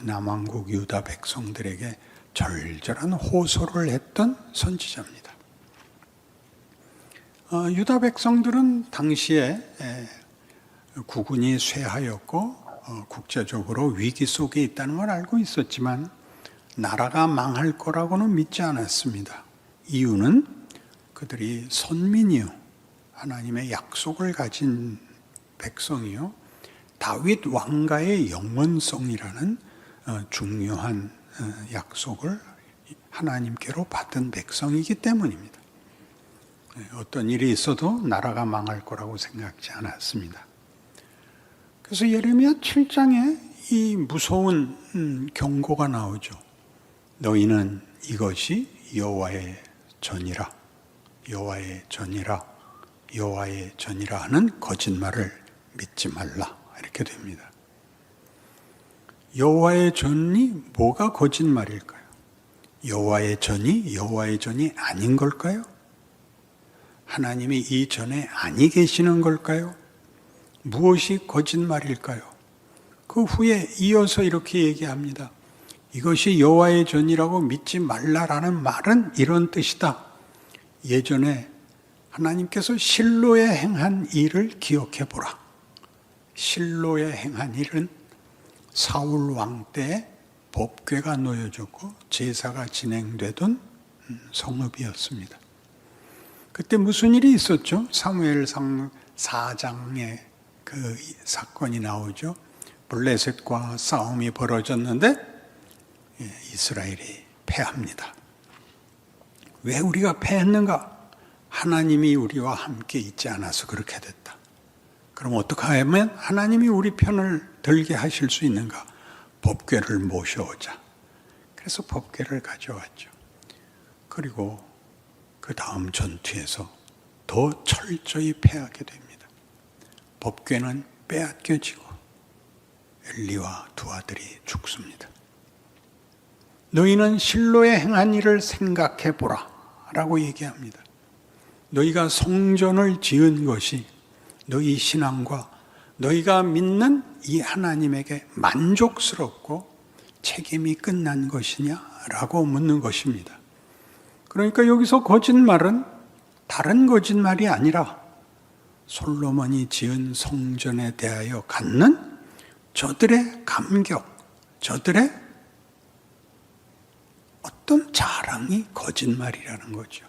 남왕국 유다 백성들에게 절절한 호소를 했던 선지자입니다. 유다 백성들은 당시에 국군이 쇠하였고 국제적으로 위기 속에 있다는 걸 알고 있었지만 나라가 망할 거라고는 믿지 않았습니다. 이유는 그들이 선민이요 하나님의 약속을 가진 백성이요 다윗 왕가의 영원성이라는 중요한 약속을 하나님께로 받은 백성이기 때문입니다. 어떤 일이 있어도 나라가 망할 거라고 생각지 않았습니다. 그래서 예레미야 7장에 이 무서운 경고가 나오죠. 너희는 이것이 여호와의 전이라, 여호와의 전이라, 여호와의 전이라 하는 거짓말을 믿지 말라. 이렇게 됩니다. 여호와의 전이 뭐가 거짓말일까요? 여호와의 전이 여호와의 전이 아닌 걸까요? 하나님이 이 전에 아니 계시는 걸까요? 무엇이 거짓말일까요? 그 후에 이어서 이렇게 얘기합니다. 이것이 여호와의 전이라고 믿지 말라라는 말은 이런 뜻이다. 예전에 하나님께서 실로에 행한 일을 기억해 보라. 실로에 행한 일은 사울 왕 때 법궤가 놓여졌고 제사가 진행되던 성읍이었습니다. 그때 무슨 일이 있었죠? 사무엘상 4장에 그 사건이 나오죠. 블레셋과 싸움이 벌어졌는데 이스라엘이 패합니다. 왜 우리가 패했는가? 하나님이 우리와 함께 있지 않아서 그렇게 됐다. 그럼 어떻게 하면 하나님이 우리 편을 들게 하실 수 있는가? 법궤를 모셔오자. 그래서 법궤를 가져왔죠. 그리고 그 다음 전투에서 더 철저히 패하게 됩니다. 법궤는 빼앗겨지고 엘리와 두 아들이 죽습니다. 너희는 실로에 행한 일을 생각해 보라 라고 얘기합니다. 너희가 성전을 지은 것이 너희 신앙과 너희가 믿는 이 하나님에게 만족스럽고 책임이 끝난 것이냐라고 묻는 것입니다. 그러니까 여기서 거짓말은 다른 거짓말이 아니라 솔로몬이 지은 성전에 대하여 갖는 저들의 감격, 저들의 어떤 자랑이 거짓말이라는 거죠.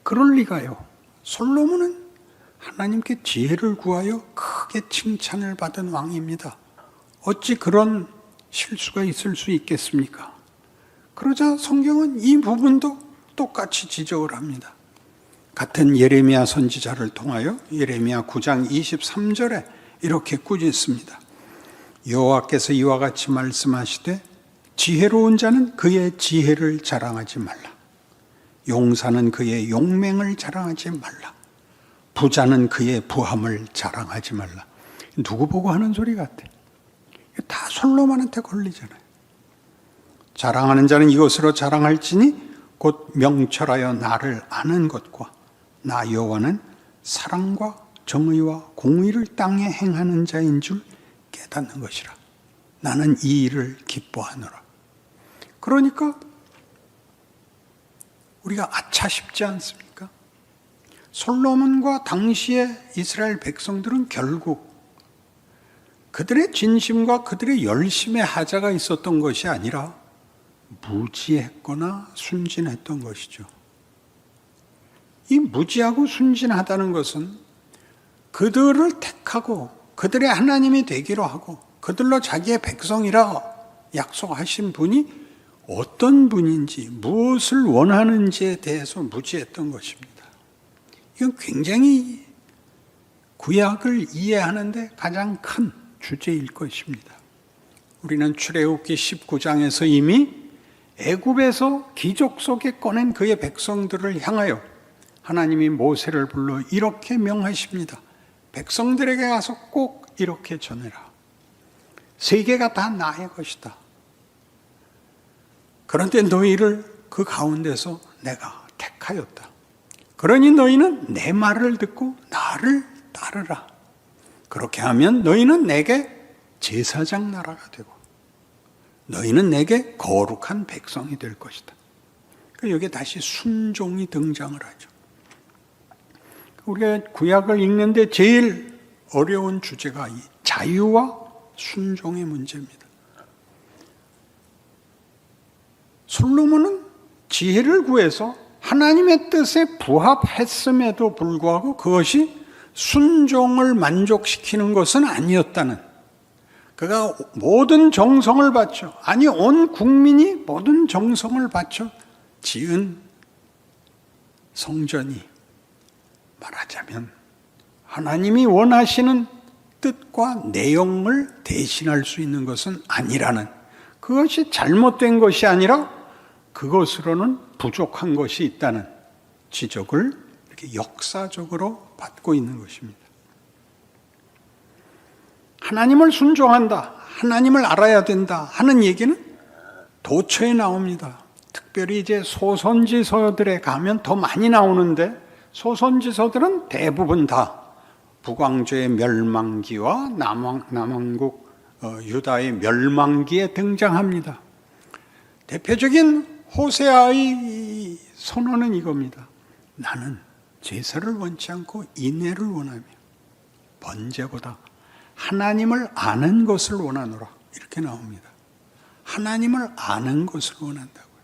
그럴 리가요. 솔로몬은 하나님께 지혜를 구하여 크게 칭찬을 받은 왕입니다. 어찌 그런 실수가 있을 수 있겠습니까? 그러자 성경은 이 부분도 똑같이 지적을 합니다. 같은 예레미야 선지자를 통하여 예레미야 9장 23절에 이렇게 꾸짖습니다. 여호와께서 이와 같이 말씀하시되 지혜로운 자는 그의 지혜를 자랑하지 말라. 용사는 그의 용맹을 자랑하지 말라. 부자는 그의 부함을 자랑하지 말라. 누구 보고 하는 소리 같아? 다 솔로몬한테 걸리잖아요. 자랑하는 자는 이것으로 자랑할지니 곧 명철하여 나를 아는 것과 나 여호와는 사랑과 정의와 공의를 땅에 행하는 자인 줄 깨닫는 것이라. 나는 이 일을 기뻐하노라. 그러니까 우리가 아차 싶지 않습니까? 솔로몬과 당시의 이스라엘 백성들은 결국 그들의 진심과 그들의 열심의 하자가 있었던 것이 아니라 무지했거나 순진했던 것이죠. 이 무지하고 순진하다는 것은 그들을 택하고 그들의 하나님이 되기로 하고 그들로 자기의 백성이라 약속하신 분이 어떤 분인지 무엇을 원하는지에 대해서 무지했던 것입니다. 이건 굉장히 구약을 이해하는데 가장 큰 주제일 것입니다. 우리는 출애굽기 19장에서 이미 애굽에서 기적 속에 꺼낸 그의 백성들을 향하여 하나님이 모세를 불러 이렇게 명하십니다. 백성들에게 가서 꼭 이렇게 전해라. 세계가 다 나의 것이다. 그런데 너희를 그 가운데서 내가 택하였다. 그러니 너희는 내 말을 듣고 나를 따르라. 그렇게 하면 너희는 내게 제사장 나라가 되고 너희는 내게 거룩한 백성이 될 것이다. 여기에 다시 순종이 등장을 하죠. 우리가 구약을 읽는데 제일 어려운 주제가 이 자유와 순종의 문제입니다. 솔로몬은 지혜를 구해서 하나님의 뜻에 부합했음에도 불구하고 그것이 순종을 만족시키는 것은 아니었다는, 그가 모든 정성을 바쳐, 아니 온 국민이 모든 정성을 바쳐 지은 성전이 말하자면 하나님이 원하시는 뜻과 내용을 대신할 수 있는 것은 아니라는, 그것이 잘못된 것이 아니라 그것으로는 부족한 것이 있다는 지적을 이렇게 역사적으로 받고 있는 것입니다. 하나님을 순종한다, 하나님을 알아야 된다 하는 얘기는 도처에 나옵니다. 특별히 이제 소선지서들에 가면 더 많이 나오는데, 소선지서들은 대부분 다 북왕조의 멸망기와 남왕국 유다의 멸망기에 등장합니다. 대표적인 호세아의 선언은 이겁니다. 나는 제사를 원치 않고 인애를 원하며 번제보다 하나님을 아는 것을 원하노라. 이렇게 나옵니다. 하나님을 아는 것을 원한다고요.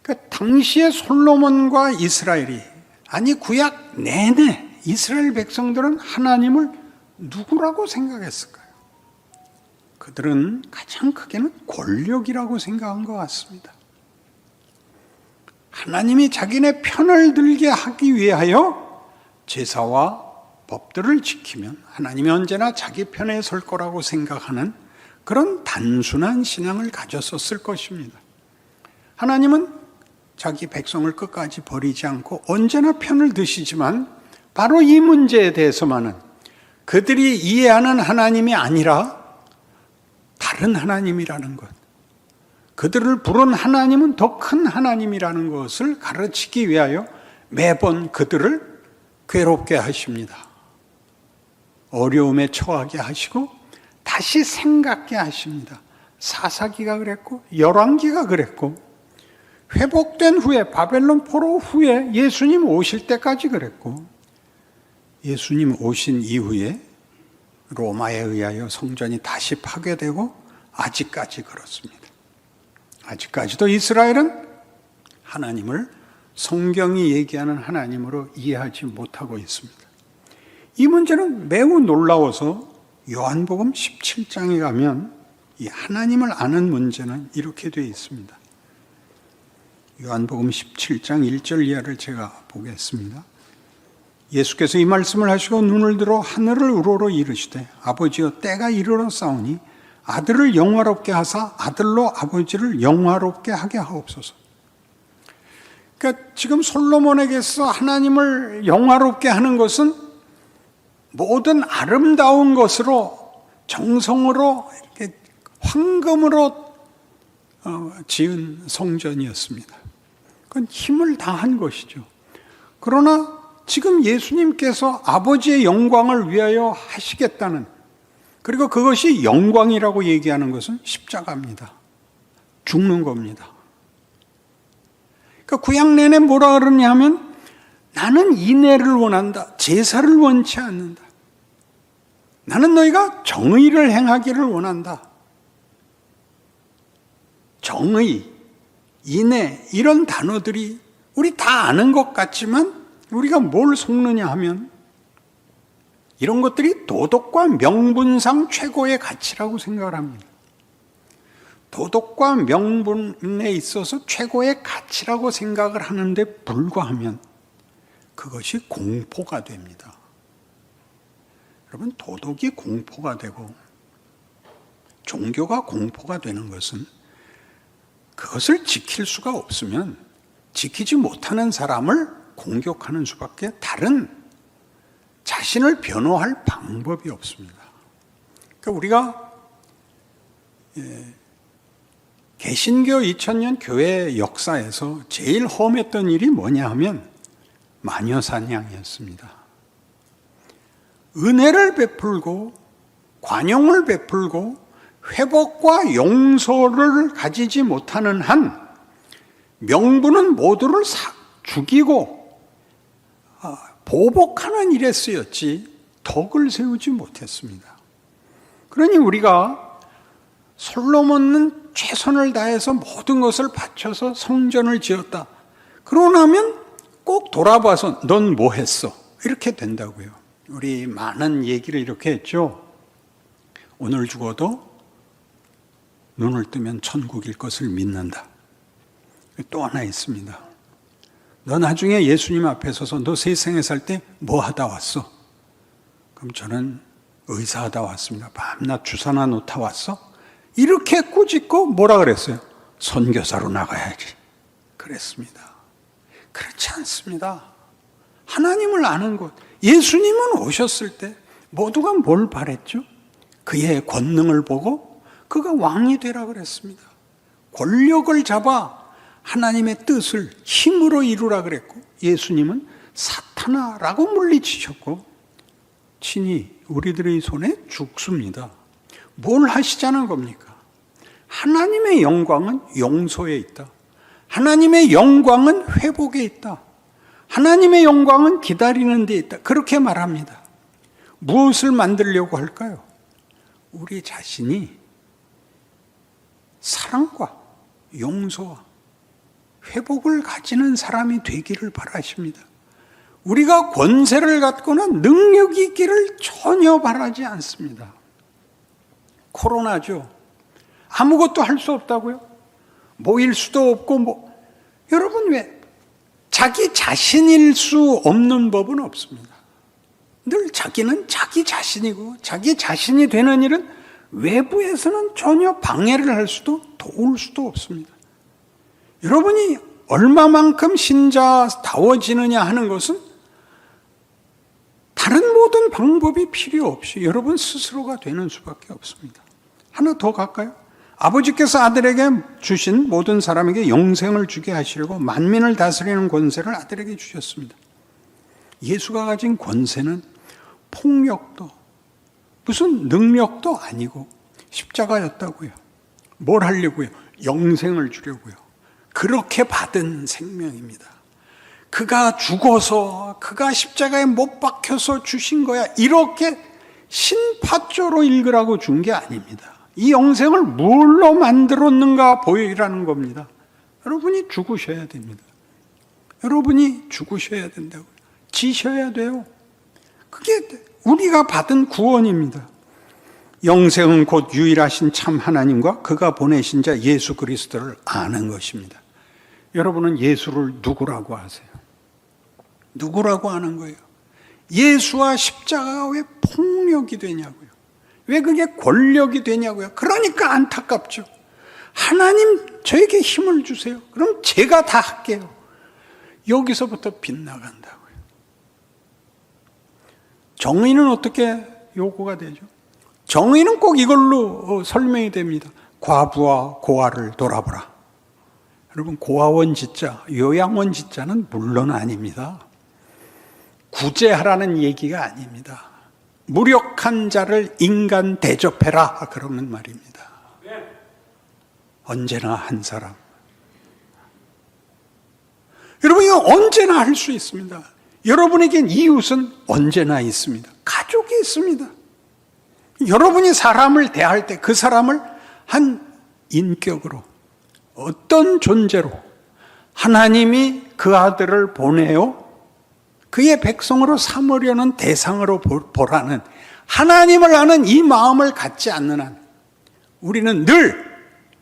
그러니까 당시의 솔로몬과 이스라엘이, 아니 구약 내내 이스라엘 백성들은 하나님을 누구라고 생각했을까요? 그들은 가장 크게는 권력이라고 생각한 것 같습니다. 하나님이 자기네 편을 들게 하기 위하여 제사와 법들을 지키면 하나님이 언제나 자기 편에 설 거라고 생각하는 그런 단순한 신앙을 가졌었을 것입니다. 하나님은 자기 백성을 끝까지 버리지 않고 언제나 편을 드시지만 바로 이 문제에 대해서만은 그들이 이해하는 하나님이 아니라 다른 하나님이라는 것, 그들을 부른 하나님은 더 큰 하나님이라는 것을 가르치기 위하여 매번 그들을 괴롭게 하십니다. 어려움에 처하게 하시고 다시 생각게 하십니다. 사사기가 그랬고 열왕기가 그랬고 회복된 후에 바벨론 포로 후에 예수님 오실 때까지 그랬고 예수님 오신 이후에 로마에 의하여 성전이 다시 파괴되고 아직까지 그렇습니다. 아직까지도 이스라엘은 하나님을 성경이 얘기하는 하나님으로 이해하지 못하고 있습니다. 이 문제는 매우 놀라워서 요한복음 17장에 가면 이 하나님을 아는 문제는 이렇게 되어 있습니다. 요한복음 17장 1절 이하를 제가 보겠습니다. 예수께서 이 말씀을 하시고 눈을 들어 하늘을 우러러 이르시되 아버지여 때가 이르렀사오니 아들을 영화롭게 하사 아들로 아버지를 영화롭게 하게 하옵소서. 그러니까 지금 솔로몬에게서 하나님을 영화롭게 하는 것은 모든 아름다운 것으로 정성으로 이렇게 황금으로 지은 성전이었습니다. 그건 힘을 다한 것이죠. 그러나 지금 예수님께서 아버지의 영광을 위하여 하시겠다는, 그리고 그것이 영광이라고 얘기하는 것은 십자가입니다. 죽는 겁니다. 그러니까 구약 내내 뭐라 그러냐 하면 나는 인애를 원한다. 제사를 원치 않는다. 나는 너희가 정의를 행하기를 원한다. 정의, 인애 이런 단어들이 우리 다 아는 것 같지만 우리가 뭘 속느냐 하면 이런 것들이 도덕과 명분상 최고의 가치라고 생각을 합니다. 도덕과 명분에 있어서 최고의 가치라고 생각을 하는데 불과하면 그것이 공포가 됩니다. 여러분, 도덕이 공포가 되고 종교가 공포가 되는 것은 그것을 지킬 수가 없으면 지키지 못하는 사람을 공격하는 수밖에 다른 자신을 변호할 방법이 없습니다. 그러니까 우리가 개신교 2000년 교회 역사에서 제일 험했던 일이 뭐냐 하면 마녀사냥이었습니다. 은혜를 베풀고 관용을 베풀고 회복과 용서를 가지지 못하는 한 명분은 모두를 죽이고 보복하는 일에 쓰였지 덕을 세우지 못했습니다. 그러니 우리가 솔로몬은 최선을 다해서 모든 것을 바쳐서 성전을 지었다. 그러고 나면 꼭 돌아봐서 넌 뭐 했어? 이렇게 된다고요. 우리 많은 얘기를 이렇게 했죠. 오늘 죽어도 눈을 뜨면 천국일 것을 믿는다. 또 하나 있습니다. 너 나중에 예수님 앞에 서서 너 세상에 살 때 뭐 하다 왔어? 그럼 저는 의사하다 왔습니다. 밤낮 주사나 놓다 왔어? 이렇게 꾸짖고 뭐라 그랬어요? 선교사로 나가야지. 그랬습니다. 그렇지 않습니다. 하나님을 아는 것. 예수님은 오셨을 때 모두가 뭘 바랬죠? 그의 권능을 보고 그가 왕이 되라 그랬습니다. 권력을 잡아 하나님의 뜻을 힘으로 이루라 그랬고 예수님은 사탄아라고 물리치셨고 친히 우리들의 손에 죽습니다. 뭘 하시자는 겁니까? 하나님의 영광은 용서에 있다. 하나님의 영광은 회복에 있다. 하나님의 영광은 기다리는 데 있다. 그렇게 말합니다. 무엇을 만들려고 할까요? 우리 자신이 사랑과 용서와 회복을 가지는 사람이 되기를 바라십니다. 우리가 권세를 갖거나 능력이 있기를 전혀 바라지 않습니다. 코로나죠. 아무것도 할 수 없다고요? 모일 수도 없고 여러분 왜 자기 자신일 수 없는 법은 없습니다. 늘 자기는 자기 자신이고 자기 자신이 되는 일은 외부에서는 전혀 방해를 할 수도 도울 수도 없습니다. 여러분이 얼마만큼 신자다워지느냐 하는 것은 다른 모든 방법이 필요 없이 여러분 스스로가 되는 수밖에 없습니다. 하나 더 갈까요? 아버지께서 아들에게 주신 모든 사람에게 영생을 주게 하시려고 만민을 다스리는 권세를 아들에게 주셨습니다. 예수가 가진 권세는 폭력도 무슨 능력도 아니고 십자가였다고요. 뭘 하려고요? 영생을 주려고요. 그렇게 받은 생명입니다. 그가 죽어서 그가 십자가에 못 박혀서 주신 거야. 이렇게 신파조로 읽으라고 준 게 아닙니다. 이 영생을 뭘로 만들었는가 보이라는 겁니다. 여러분이 죽으셔야 됩니다. 여러분이 죽으셔야 된다고요. 지셔야 돼요. 그게 우리가 받은 구원입니다. 영생은 곧 유일하신 참 하나님과 그가 보내신 자 예수 그리스도를 아는 것입니다. 여러분은 예수를 누구라고 아세요? 누구라고 아는 거예요? 예수와 십자가가 왜 폭력이 되냐고요? 왜 그게 권력이 되냐고요? 그러니까 안타깝죠. 하나님 저에게 힘을 주세요. 그럼 제가 다 할게요. 여기서부터 빗나간다고요. 정의는 어떻게 요구가 되죠? 정의는 꼭 이걸로 설명이 됩니다. 과부와 고아를 돌아보라. 여러분, 고아원지자, 요양원지자는 물론 아닙니다. 구제하라는 얘기가 아닙니다. 무력한 자를 인간 대접해라, 그러는 말입니다. 언제나 한 사람. 여러분, 이거 언제나 할 수 있습니다. 여러분에겐 이웃은 언제나 있습니다. 가족이 있습니다. 여러분이 사람을 대할 때 그 사람을 한 인격으로, 어떤 존재로 하나님이 그 아들을 보내요 그의 백성으로 삼으려는 대상으로 보라는 하나님을 아는 이 마음을 갖지 않는 한 우리는 늘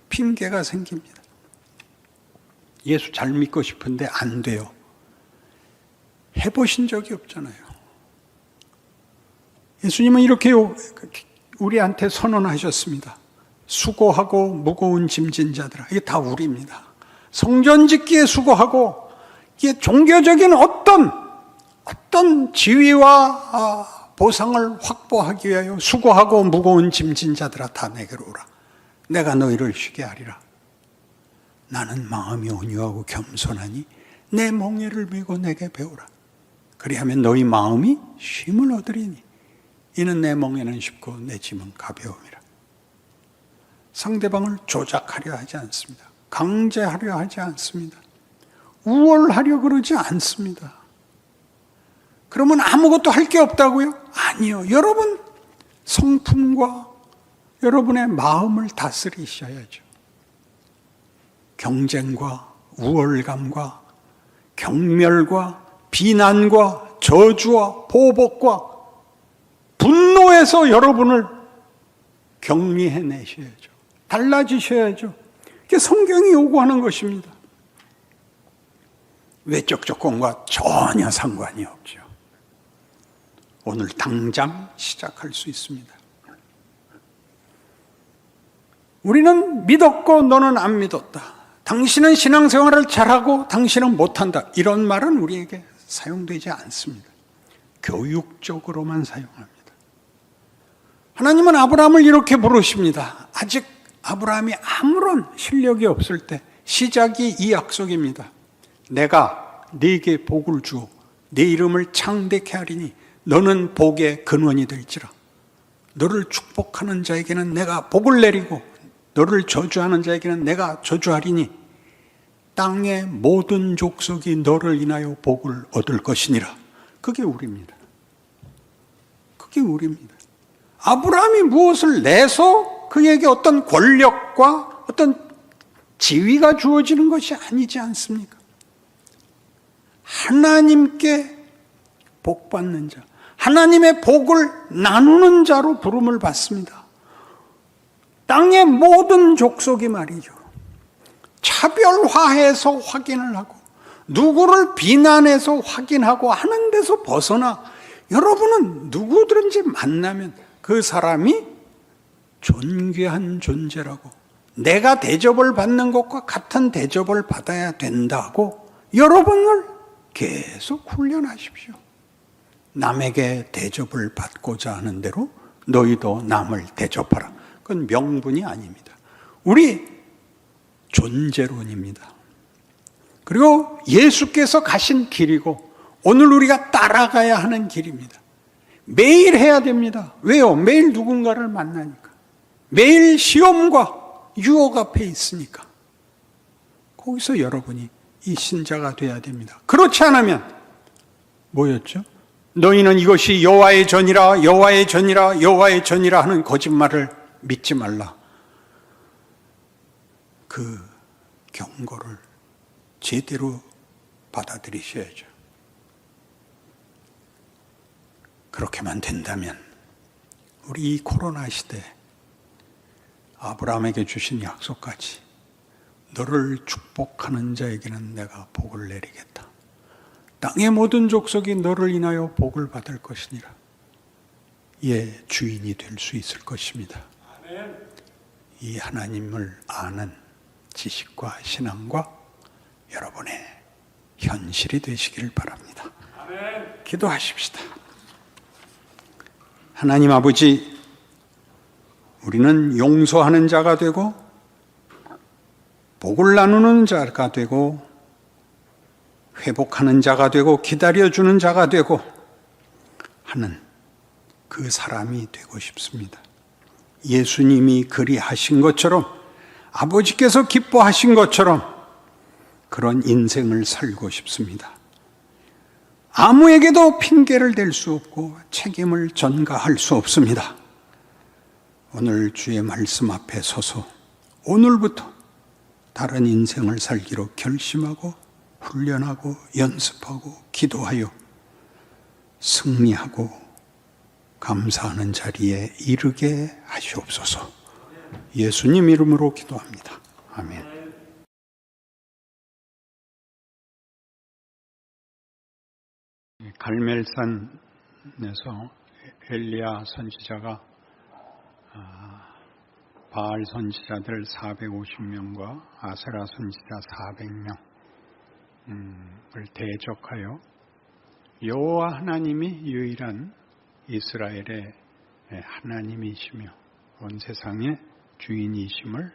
핑계가 생깁니다. 예수 잘 믿고 싶은데 안 돼요. 해보신 적이 없잖아요. 예수님은 이렇게 우리한테 선언하셨습니다. 수고하고 무거운 짐진 자들아. 이게 다 우리입니다. 성전 짓기에 수고하고 이게 종교적인 어떤 지위와 보상을 확보하기 위하여 수고하고 무거운 짐진 자들아 다 내게로 오라. 내가 너희를 쉬게 하리라. 나는 마음이 온유하고 겸손하니 내 멍에를 메고 내게 배우라. 그리하면 너희 마음이 쉼을 얻으리니 이는 내 멍에는 쉽고 내 짐은 가벼움이라. 상대방을 조작하려 하지 않습니다. 강제하려 하지 않습니다. 우월하려 그러지 않습니다. 그러면 아무것도 할 게 없다고요? 아니요. 여러분 성품과 여러분의 마음을 다스리셔야죠. 경쟁과 우월감과 경멸과 비난과 저주와 보복과 분노에서 여러분을 격리해내셔야죠. 달라지셔야죠. 그게 성경이 요구하는 것입니다. 외적 조건과 전혀 상관이 없죠. 오늘 당장 시작할 수 있습니다. 우리는 믿었고 너는 안 믿었다. 당신은 신앙생활을 잘하고 당신은 못한다. 이런 말은 우리에게 사용되지 않습니다. 교육적으로만 사용합니다. 하나님은 아브라함을 이렇게 부르십니다. 아직 아브라함이 아무런 실력이 없을 때 시작이 이 약속입니다. 내가 네게 복을 주어 네 이름을 창대케 하리니 너는 복의 근원이 될지라. 너를 축복하는 자에게는 내가 복을 내리고 너를 저주하는 자에게는 내가 저주하리니 땅의 모든 족속이 너를 인하여 복을 얻을 것이니라. 그게 우리입니다. 그게 우리입니다. 아브라함이 무엇을 내서 그에게 어떤 권력과 어떤 지위가 주어지는 것이 아니지 않습니까? 하나님께 복받는 자, 하나님의 복을 나누는 자로 부름을 받습니다. 땅의 모든 족속이 말이죠. 차별화해서 확인을 하고 누구를 비난해서 확인하고 하는 데서 벗어나 여러분은 누구든지 만나면 그 사람이 존귀한 존재라고 내가 대접을 받는 것과 같은 대접을 받아야 된다고 여러분을 계속 훈련하십시오. 남에게 대접을 받고자 하는 대로 너희도 남을 대접하라. 그건 명분이 아닙니다. 우리 존재론입니다. 그리고 예수께서 가신 길이고 오늘 우리가 따라가야 하는 길입니다. 매일 해야 됩니다. 왜요? 매일 누군가를 만나니까. 매일 시험과 유혹 앞에 있으니까. 거기서 여러분이 이 신자가 돼야 됩니다. 그렇지 않으면 뭐였죠? 너희는 이것이 여호와의 전이라 여호와의 전이라 여호와의 전이라 하는 거짓말을 믿지 말라. 그 경고를 제대로 받아들이셔야죠. 그렇게만 된다면 우리 이 코로나 시대에 아브라함에게 주신 약속까지 너를 축복하는 자에게는 내가 복을 내리겠다. 땅의 모든 족속이 너를 인하여 복을 받을 것이니라. 예, 주인이 될 수 있을 것입니다. 이 하나님을 아는 지식과 신앙과 여러분의 현실이 되시길 바랍니다. 기도하십시다. 하나님 아버지, 우리는 용서하는 자가 되고 복을 나누는 자가 되고 회복하는 자가 되고 기다려주는 자가 되고 하는 그 사람이 되고 싶습니다. 예수님이 그리하신 것처럼 아버지께서 기뻐하신 것처럼 그런 인생을 살고 싶습니다. 아무에게도 핑계를 댈 수 없고 책임을 전가할 수 없습니다. 오늘 주의 말씀 앞에 서서 오늘부터 다른 인생을 살기로 결심하고 훈련하고 연습하고 기도하여 승리하고 감사하는 자리에 이르게 하시옵소서. 예수님 이름으로 기도합니다. 아멘. 갈멜산에서 엘리야 선지자가 바알 선지자들 450명과 아세라 선지자 400명을 대적하여 여호와 하나님이 유일한 이스라엘의 하나님이시며 온 세상의 주인이심을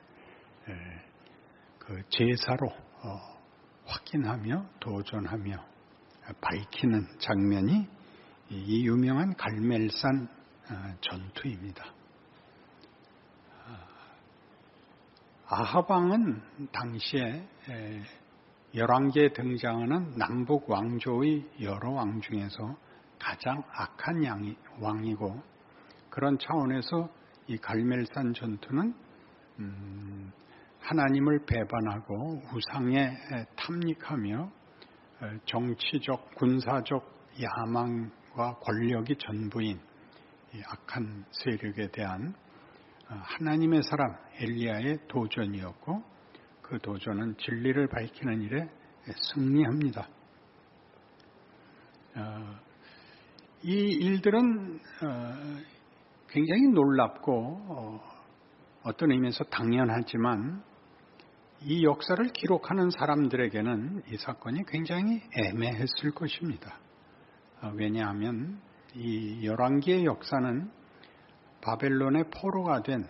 그 제사로 확인하며 도전하며 밝히는 장면이 이 유명한 갈멜산 전투입니다. 아합 왕은 당시에 열왕기에 등장하는 남북 왕조의 여러 왕 중에서 가장 악한 왕이고, 그런 차원에서 이 갈멜산 전투는 하나님을 배반하고 우상에 탐닉하며 정치적, 군사적 야망과 권력이 전부인 이 악한 세력에 대한 하나님의 사람 엘리야의 도전이었고, 그 도전은 진리를 밝히는 일에 승리합니다. 이 일들은 굉장히 놀랍고 어떤 의미에서 당연하지만 이 역사를 기록하는 사람들에게는 이 사건이 굉장히 애매했을 것입니다. 왜냐하면 이 열왕기의 역사는 바벨론의 포로가 된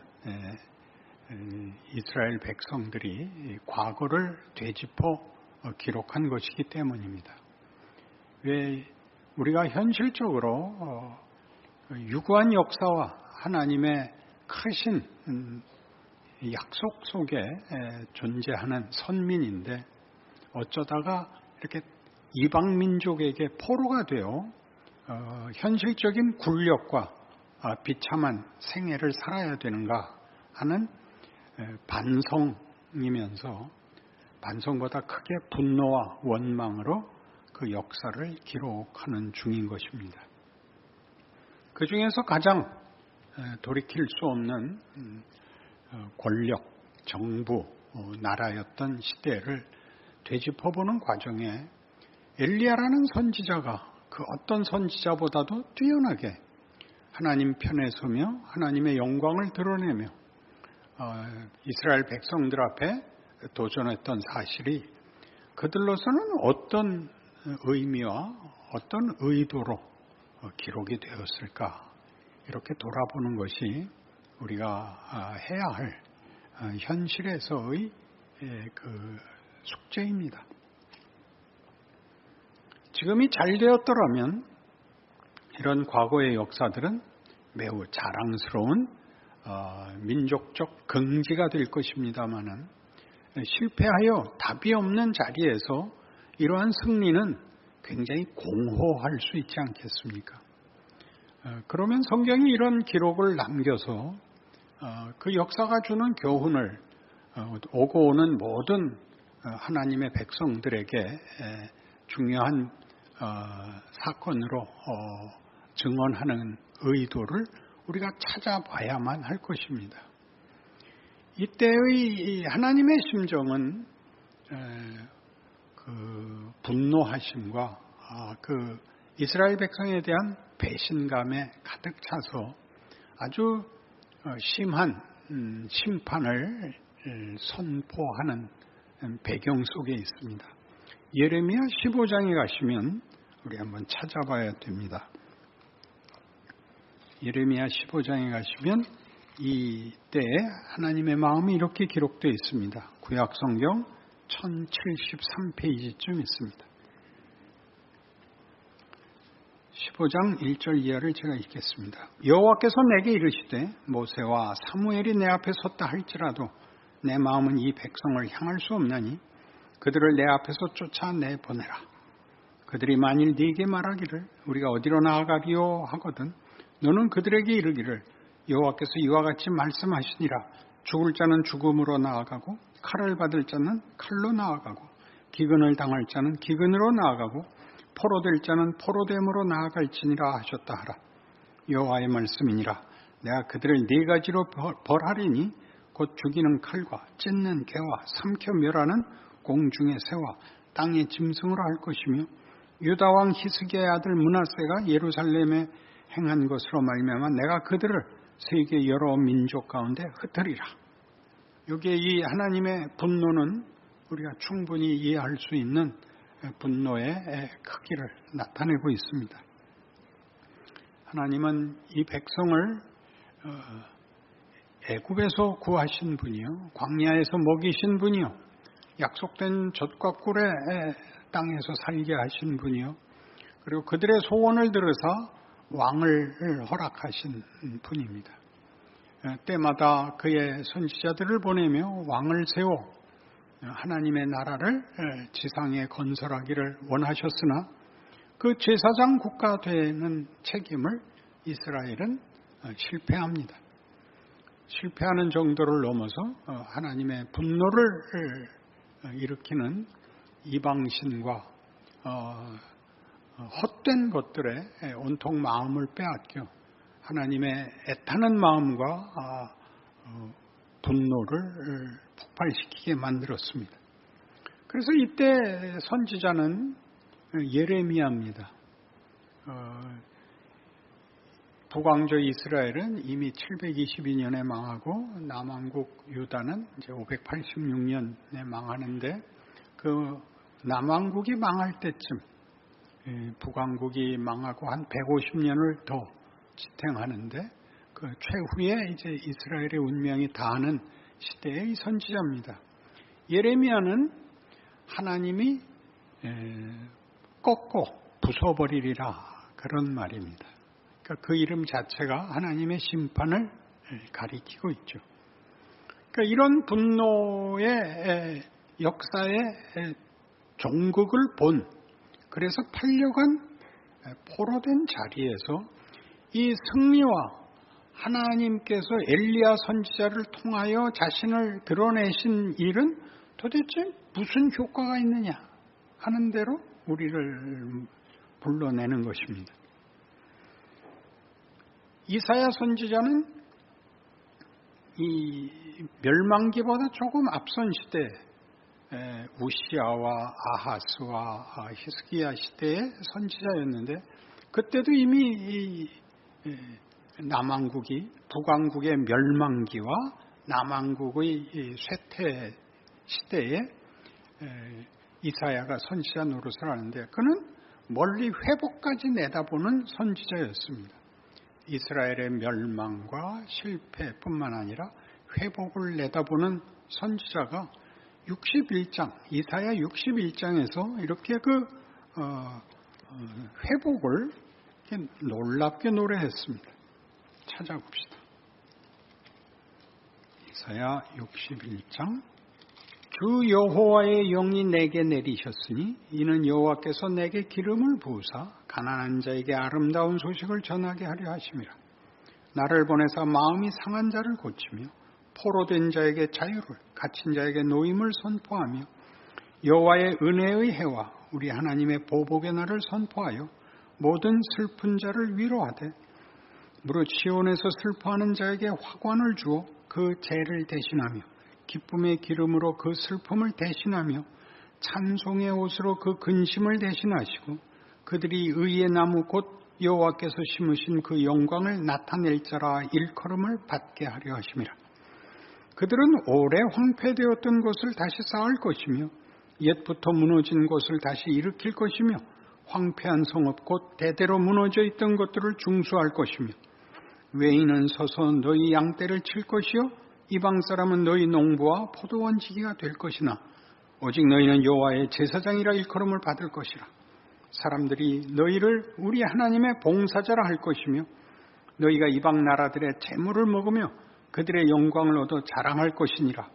이스라엘 백성들이 과거를 되짚어 기록한 것이기 때문입니다. 왜 우리가 현실적으로 유구한 역사와 하나님의 크신 약속 속에 존재하는 선민인데 어쩌다가 이렇게 이방 민족에게 포로가 되어 현실적인 굴력과 비참한 생애를 살아야 되는가 하는 반성이면서 반성보다 크게 분노와 원망으로 그 역사를 기록하는 중인 것입니다. 그 중에서 가장 돌이킬 수 없는 권력, 정부, 나라였던 시대를 되짚어보는 과정에 엘리야라는 선지자가 그 어떤 선지자보다도 뛰어나게 하나님 편에 서며 하나님의 영광을 드러내며 이스라엘 백성들 앞에 도전했던 사실이 그들로서는 어떤 의미와 어떤 의도로 기록이 되었을까, 이렇게 돌아보는 것이 우리가 해야 할 현실에서의 그 숙제입니다. 지금이 잘 되었더라면 이런 과거의 역사들은 매우 자랑스러운 민족적 긍지가 될 것입니다마는 실패하여 답이 없는 자리에서 이러한 승리는 굉장히 공허할 수 있지 않겠습니까? 그러면 성경이 이런 기록을 남겨서 그 역사가 주는 교훈을 오고 오는 모든 하나님의 백성들에게 중요한 사건으로 증언하는 의도를 우리가 찾아봐야만 할 것입니다. 이때의 하나님의 심정은 그 분노하심과 그 이스라엘 백성에 대한 배신감에 가득 차서 아주 심한 심판을 선포하는 배경 속에 있습니다. 예레미야 15장에 가시면 우리 한번 찾아봐야 됩니다. 예레미야 15장에 가시면 이때에 하나님의 마음이 이렇게 기록되어 있습니다. 구약성경 1073페이지쯤 있습니다. 15장 1절 이하를 제가 읽겠습니다. 여호와께서 내게 이르시되 모세와 사무엘이 내 앞에 섰다 할지라도 내 마음은 이 백성을 향할 수 없나니 그들을 내 앞에서 쫓아내보내라. 그들이 만일 네게 말하기를 우리가 어디로 나아가리요 하거든 너는 그들에게 이르기를 여호와께서 이와 같이 말씀하시니라. 죽을 자는 죽음으로 나아가고 칼을 받을 자는 칼로 나아가고 기근을 당할 자는 기근으로 나아가고 포로될 자는 포로됨으로 나아갈지니라 하셨다 하라. 여호와의 말씀이니라. 내가 그들을 네 가지로 벌하리니 곧 죽이는 칼과 찢는 개와 삼켜 멸하는 공중의 새와 땅의 짐승으로 할 것이며 유다 왕 히스기야의 아들 므낫세가 예루살렘에 행한 것으로 말미암아 내가 그들을 세계 여러 민족 가운데 흩으리라. 여기에 이 하나님의 분노는 우리가 충분히 이해할 수 있는 분노의 크기를 나타내고 있습니다. 하나님은 이 백성을 애굽에서 구하신 분이요, 광야에서 먹이신 분이요, 약속된 젖과 꿀의 땅에서 살게 하신 분이요, 그리고 그들의 소원을 들으사 왕을 허락하신 분입니다. 때마다 그의 선지자들을 보내며 왕을 세워 하나님의 나라를 지상에 건설하기를 원하셨으나 그 제사장 국가 되는 책임을 이스라엘은 실패합니다. 실패하는 정도를 넘어서 하나님의 분노를 일으키는 이방신과 헛된 것들에 온통 마음을 빼앗겨 하나님의 애타는 마음과 분노를 폭발시키게 만들었습니다. 그래서 이때 선지자는 예레미야입니다. 북왕조 이스라엘은 이미 722년에 망하고 남왕국 유다는 이제 586년에 망하는데 그 남왕국이 망할 때쯤 북왕국이 망하고 한 150년을 더 지탱하는데 그 최후에 이제 이스라엘의 운명이 다하는 시대의 선지자입니다. 예레미야는 하나님이 꺾고 부숴버리리라 그런 말입니다. 그러니까 그 이름 자체가 하나님의 심판을 가리키고 있죠. 그러니까 이런 분노의 역사의 종극을 본, 그래서 팔려간 포로된 자리에서 이 승리와 하나님께서 엘리야 선지자를 통하여 자신을 드러내신 일은 도대체 무슨 효과가 있느냐 하는 대로 우리를 불러내는 것입니다. 이사야 선지자는 이 멸망기보다 조금 앞선 시대 우시아와 아하스와 히스기야 시대의 선지자였는데 그때도 이미 남왕국이 북왕국의 멸망기와 남왕국의 쇠퇴 시대에 이사야가 선지자 노릇을 하는데 그는 멀리 회복까지 내다보는 선지자였습니다. 이스라엘의 멸망과 실패뿐만 아니라 회복을 내다보는 선지자가 61장, 이사야 61장에서 이렇게 회복을 이렇게 놀랍게 노래했습니다. 찾아봅시다. 이사야 61장. 주 여호와의 영이 내게 내리셨으니 이는 여호와께서 내게 기름을 부으사 가난한 자에게 아름다운 소식을 전하게 하려 하심이라. 나를 보내사 마음이 상한 자를 고치며 포로된 자에게 자유를, 갇힌 자에게 노임을 선포하며 여호와의 은혜의 해와 우리 하나님의 보복의 날을 선포하여 모든 슬픈 자를 위로하되 무릇 시온에서 슬퍼하는 자에게 화관을 주어 그 죄를 대신하며 기쁨의 기름으로 그 슬픔을 대신하며 찬송의 옷으로 그 근심을 대신하시고 그들이 의의 나무 곧 여호와께서 심으신 그 영광을 나타낼 자라 일컬음을 받게 하려 하심이라. 그들은 오래 황폐되었던 것을 다시 쌓을 것이며 옛부터 무너진 것을 다시 일으킬 것이며 황폐한 성읍 곧 대대로 무너져 있던 것들을 중수할 것이며 외인은 서서 너희 양떼를 칠 것이요 이방 사람은 너희 농부와 포도원지기가 될 것이나 오직 너희는 여호와의 제사장이라 일컬음을 받을 것이라. 사람들이 너희를 우리 하나님의 봉사자라 할 것이며 너희가 이방 나라들의 재물을 먹으며 그들의 영광을 얻어 자랑할 것이니라.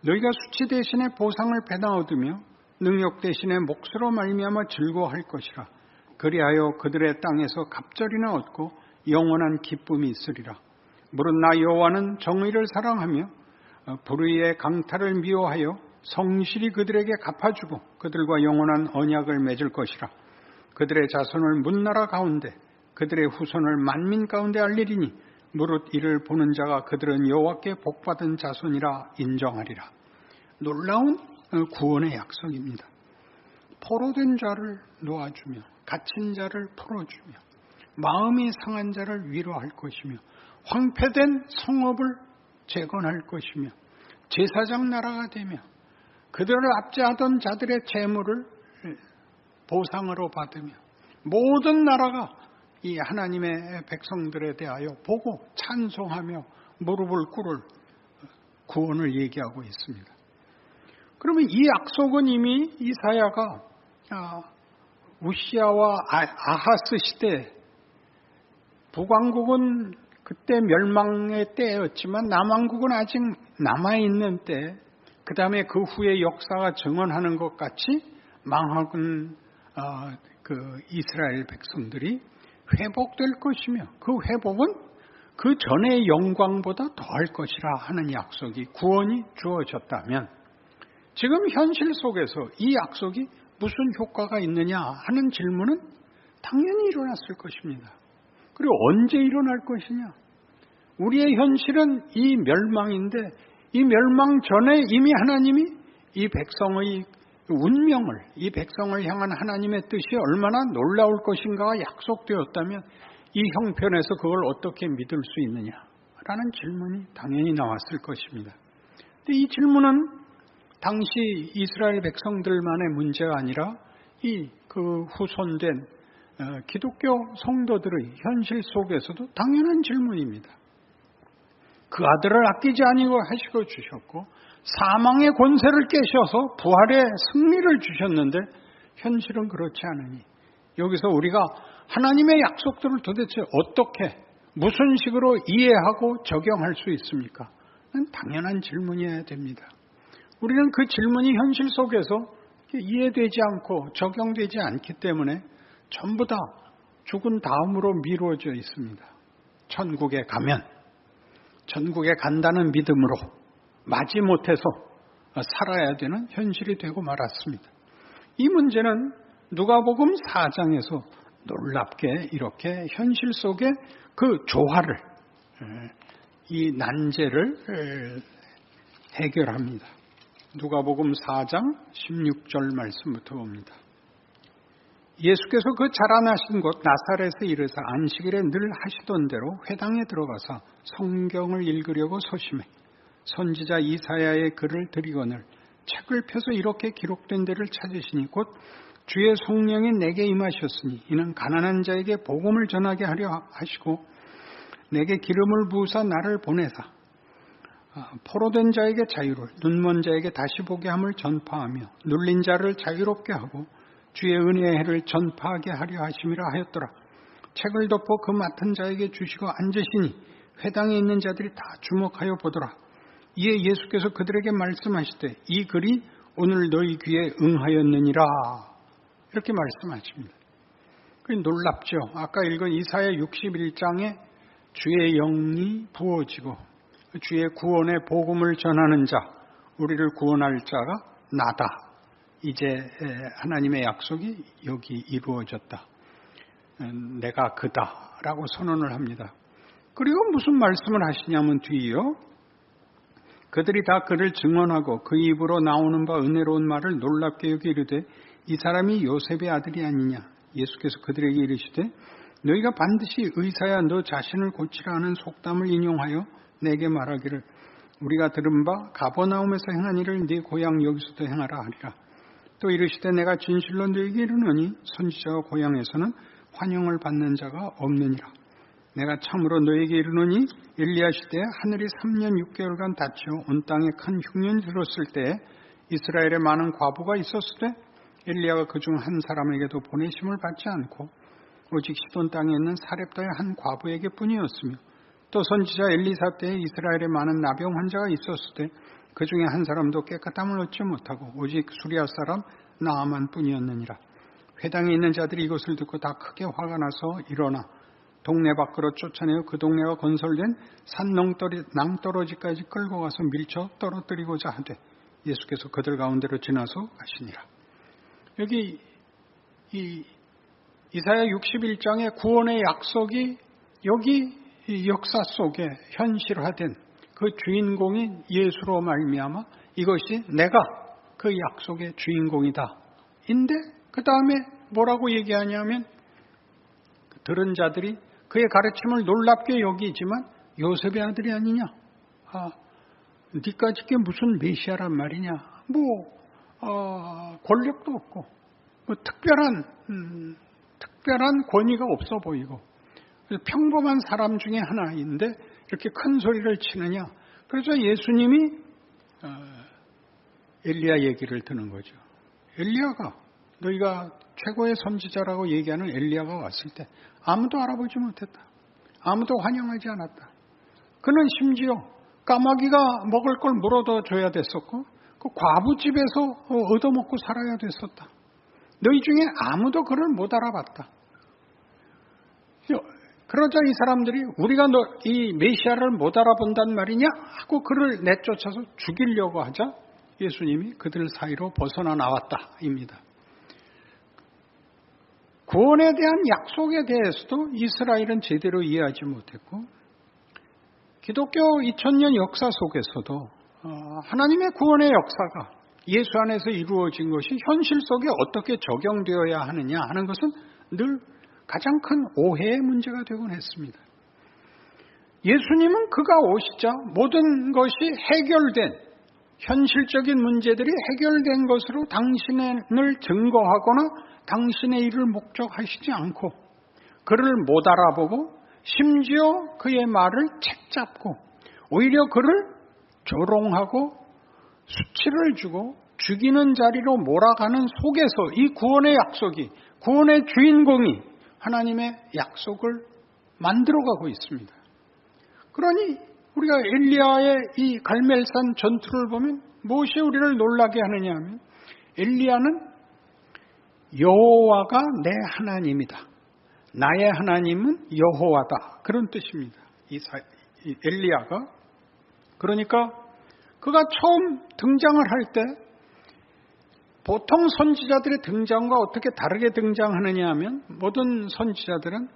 너희가 수치 대신에 보상을 배나 얻으며 능력 대신에 몫으로 말미암아 즐거워할 것이라. 그리하여 그들의 땅에서 갑절이나 얻고 영원한 기쁨이 있으리라. 무릇 나 여호와는 정의를 사랑하며 불의의 강탈을 미워하여 성실히 그들에게 갚아주고 그들과 영원한 언약을 맺을 것이라. 그들의 자손을 문나라 가운데 그들의 후손을 만민 가운데 알리리니 무릇 이를 보는 자가 그들은 여호와께 복받은 자손이라 인정하리라. 놀라운 구원의 약속입니다. 포로된 자를 놓아주며 갇힌 자를 풀어주며 마음이 상한 자를 위로할 것이며 황폐된 성읍을 재건할 것이며 제사장 나라가 되며 그들을 압제하던 자들의 재물을 보상으로 받으며 모든 나라가 이 하나님의 백성들에 대하여 보고 찬송하며 무릎을 꿇을 구원을 얘기하고 있습니다. 그러면 이 약속은 이미 이사야가 우시야와 아하스 시대, 북왕국은 그때 멸망의 때였지만 남왕국은 아직 남아있는 때, 그 다음에 그 후에 역사가 증언하는 것 같이 망하는 그 이스라엘 백성들이 회복될 것이며 그 회복은 그 전의 영광보다 더할 것이라 하는 약속이, 구원이 주어졌다면 지금 현실 속에서 이 약속이 무슨 효과가 있느냐 하는 질문은 당연히 일어났을 것입니다. 그리고 언제 일어날 것이냐? 우리의 현실은 이 멸망인데 이 멸망 전에 이미 하나님이 이 백성의 운명을, 이 백성을 향한 하나님의 뜻이 얼마나 놀라울 것인가가 약속되었다면 이 형편에서 그걸 어떻게 믿을 수 있느냐라는 질문이 당연히 나왔을 것입니다. 근데 이 질문은 당시 이스라엘 백성들만의 문제가 아니라 이 그 후손된 기독교 성도들의 현실 속에서도 당연한 질문입니다. 그 아들을 아끼지 아니고 하시고 주셨고 사망의 권세를 깨셔서 부활의 승리를 주셨는데 현실은 그렇지 않으니 여기서 우리가 하나님의 약속들을 도대체 어떻게 무슨 식으로 이해하고 적용할 수 있습니까? 당연한 질문이어야 됩니다. 우리는 그 질문이 현실 속에서 이해되지 않고 적용되지 않기 때문에 전부 다 죽은 다음으로 미루어져 있습니다. 천국에 가면, 천국에 간다는 믿음으로 마지못해서 살아야 되는 현실이 되고 말았습니다. 이 문제는 누가복음 4장에서 놀랍게 이렇게 현실 속에 그 조화를, 이 난제를 해결합니다. 누가복음 4장 16절 말씀부터 봅니다. 예수께서 그 자라나신 곳 나사렛에 이르사 안식일에 늘 하시던 대로 회당에 들어가서 성경을 읽으려고 서심해 선지자 이사야의 글을 들이거늘 책을 펴서 이렇게 기록된 데를 찾으시니 곧 주의 성령이 내게 임하셨으니 이는 가난한 자에게 복음을 전하게 하려 하시고 내게 기름을 부으사 나를 보내사 포로된 자에게 자유를, 눈먼 자에게 다시 보게 함을 전파하며 눌린 자를 자유롭게 하고 주의 은혜의 해를 전파하게 하려 하심이라 하였더라. 책을 덮어 그 맡은 자에게 주시고 앉으시니 회당에 있는 자들이 다 주목하여 보더라. 이에 예수께서 그들에게 말씀하시되 이 글이 오늘 너희 귀에 응하였느니라. 이렇게 말씀하십니다. 놀랍죠. 아까 읽은 이사야 61장에 주의 영이 부어지고 주의 구원의 복음을 전하는 자, 우리를 구원할 자가 나다. 이제 하나님의 약속이 여기 이루어졌다. 내가 그다 라고 선언을 합니다. 그리고 무슨 말씀을 하시냐면 뒤에요. 그들이 다 그를 증언하고 그 입으로 나오는 바 은혜로운 말을 놀랍게 여기 이르되 이 사람이 요셉의 아들이 아니냐. 예수께서 그들에게 이르시되 너희가 반드시 의사야 너 자신을 고치라 하는 속담을 인용하여 내게 말하기를 우리가 들은 바 가버나움에서 행한 일을 네 고향 여기서도 행하라 하리라. 또 이르시되 내가 진실로 너희에게 이르노니 선지자가 고향에서는 환영을 받는 자가 없느니라. 내가 참으로 너희에게 이르노니 엘리야 시대에 하늘이 3년 6개월간 닫혀 온 땅에 큰 흉년이 들었을 때에 이스라엘에 많은 과부가 있었을 때 엘리야가 그중 한 사람에게도 보내심을 받지 않고 오직 시돈 땅에 있는 사렙다의 한 과부에게 뿐이었으며 또 선지자 엘리사 때에 이스라엘에 많은 나병 환자가 있었을 때 그 중에 한 사람도 깨끗함을 얻지 못하고 오직 수리아 사람 나아만 뿐이었느니라. 회당에 있는 자들이 이것을 듣고 다 크게 화가 나서 일어나 동네 밖으로 쫓아내어 그 동네가 건설된 산 낭떠러지까지 끌고 가서 밀쳐 떨어뜨리고자 하되 예수께서 그들 가운데로 지나서 가시니라. 여기 이 이사야 61장의 구원의 약속이 여기 이 역사 속에 현실화된 그 주인공인 예수로 말미암아 이것이 내가 그 약속의 주인공이다. 인데 그 다음에 뭐라고 얘기하냐면 들은 자들이 그의 가르침을 놀랍게 여기지만 요셉의 아들이 아니냐. 니까짓 게 무슨 메시아란 말이냐. 권력도 없고 특별한 권위가 없어 보이고 평범한 사람 중에 하나인데 이렇게 큰 소리를 치느냐. 그래서 예수님이 엘리야 얘기를 듣는 거죠. 엘리야가 너희가 최고의 선지자라고 얘기하는 엘리야가 왔을 때 아무도 알아보지 못했다. 아무도 환영하지 않았다. 그는 심지어 까마귀가 먹을 걸 물어도 줘야 됐었고 그 과부 집에서 얻어먹고 살아야 됐었다. 너희 중에 아무도 그를 못 알아봤다. 그러자 이 사람들이 우리가 이 메시아를 못 알아본단 말이냐 하고 그를 내쫓아서 죽이려고 하자 예수님이 그들 사이로 벗어나 나왔다입니다. 구원에 대한 약속에 대해서도 이스라엘은 제대로 이해하지 못했고 기독교 2000년 역사 속에서도 하나님의 구원의 역사가 예수 안에서 이루어진 것이 현실 속에 어떻게 적용되어야 하느냐 하는 것은 늘 가장 큰 오해의 문제가 되곤 했습니다. 예수님은 그가 오시자 모든 것이 해결된 현실적인 문제들이 해결된 것으로 당신을 증거하거나 당신의 일을 목적하시지 않고 그를 못 알아보고 심지어 그의 말을 책잡고 오히려 그를 조롱하고 수치를 주고 죽이는 자리로 몰아가는 속에서 이 구원의 약속이 구원의 주인공이 하나님의 약속을 만들어가고 있습니다. 그러니 우리가 엘리야의 이 갈멜산 전투를 보면 무엇이 우리를 놀라게 하느냐 하면 엘리야는 여호와가 내 하나님이다. 나의 하나님은 여호와다. 그런 뜻입니다. 이 엘리야가. 그러니까 그가 처음 등장을 할 때 보통 선지자들의 등장과 어떻게 다르게 등장하느냐 하면 모든 선지자들은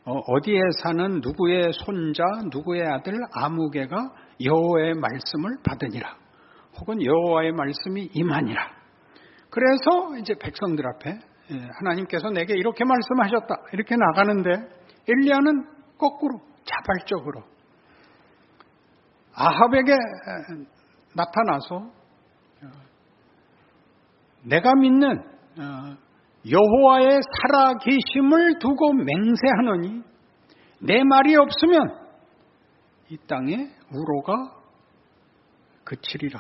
어디에 사는 누구의 손자, 누구의 아들 아무개가 여호와의 말씀을 받으니라. 혹은 여호와의 말씀이 임하니라. 그래서 이제 백성들 앞에 하나님께서 내게 이렇게 말씀하셨다. 이렇게 나가는데 엘리야는 거꾸로 자발적으로 아합에게 나타나서 내가 믿는 여호와의 살아계심을 두고 맹세하노니 내 말이 없으면 이 땅에 우로가 그치리라.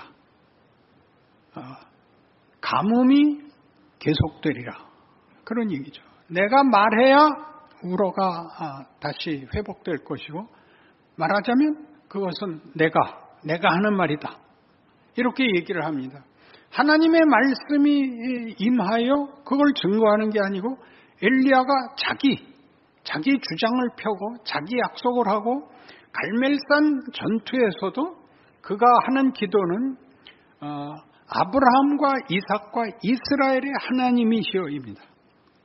가뭄이 계속되리라. 그런 얘기죠. 내가 말해야 우러가 다시 회복될 것이고, 말하자면 그것은 내가 하는 말이다. 이렇게 얘기를 합니다. 하나님의 말씀이 임하여 그걸 증거하는 게 아니고, 엘리야가 자기 주장을 펴고 자기 약속을 하고, 갈멜산 전투에서도 그가 하는 기도는 아브라함과 이삭과 이스라엘의 하나님이시여입니다.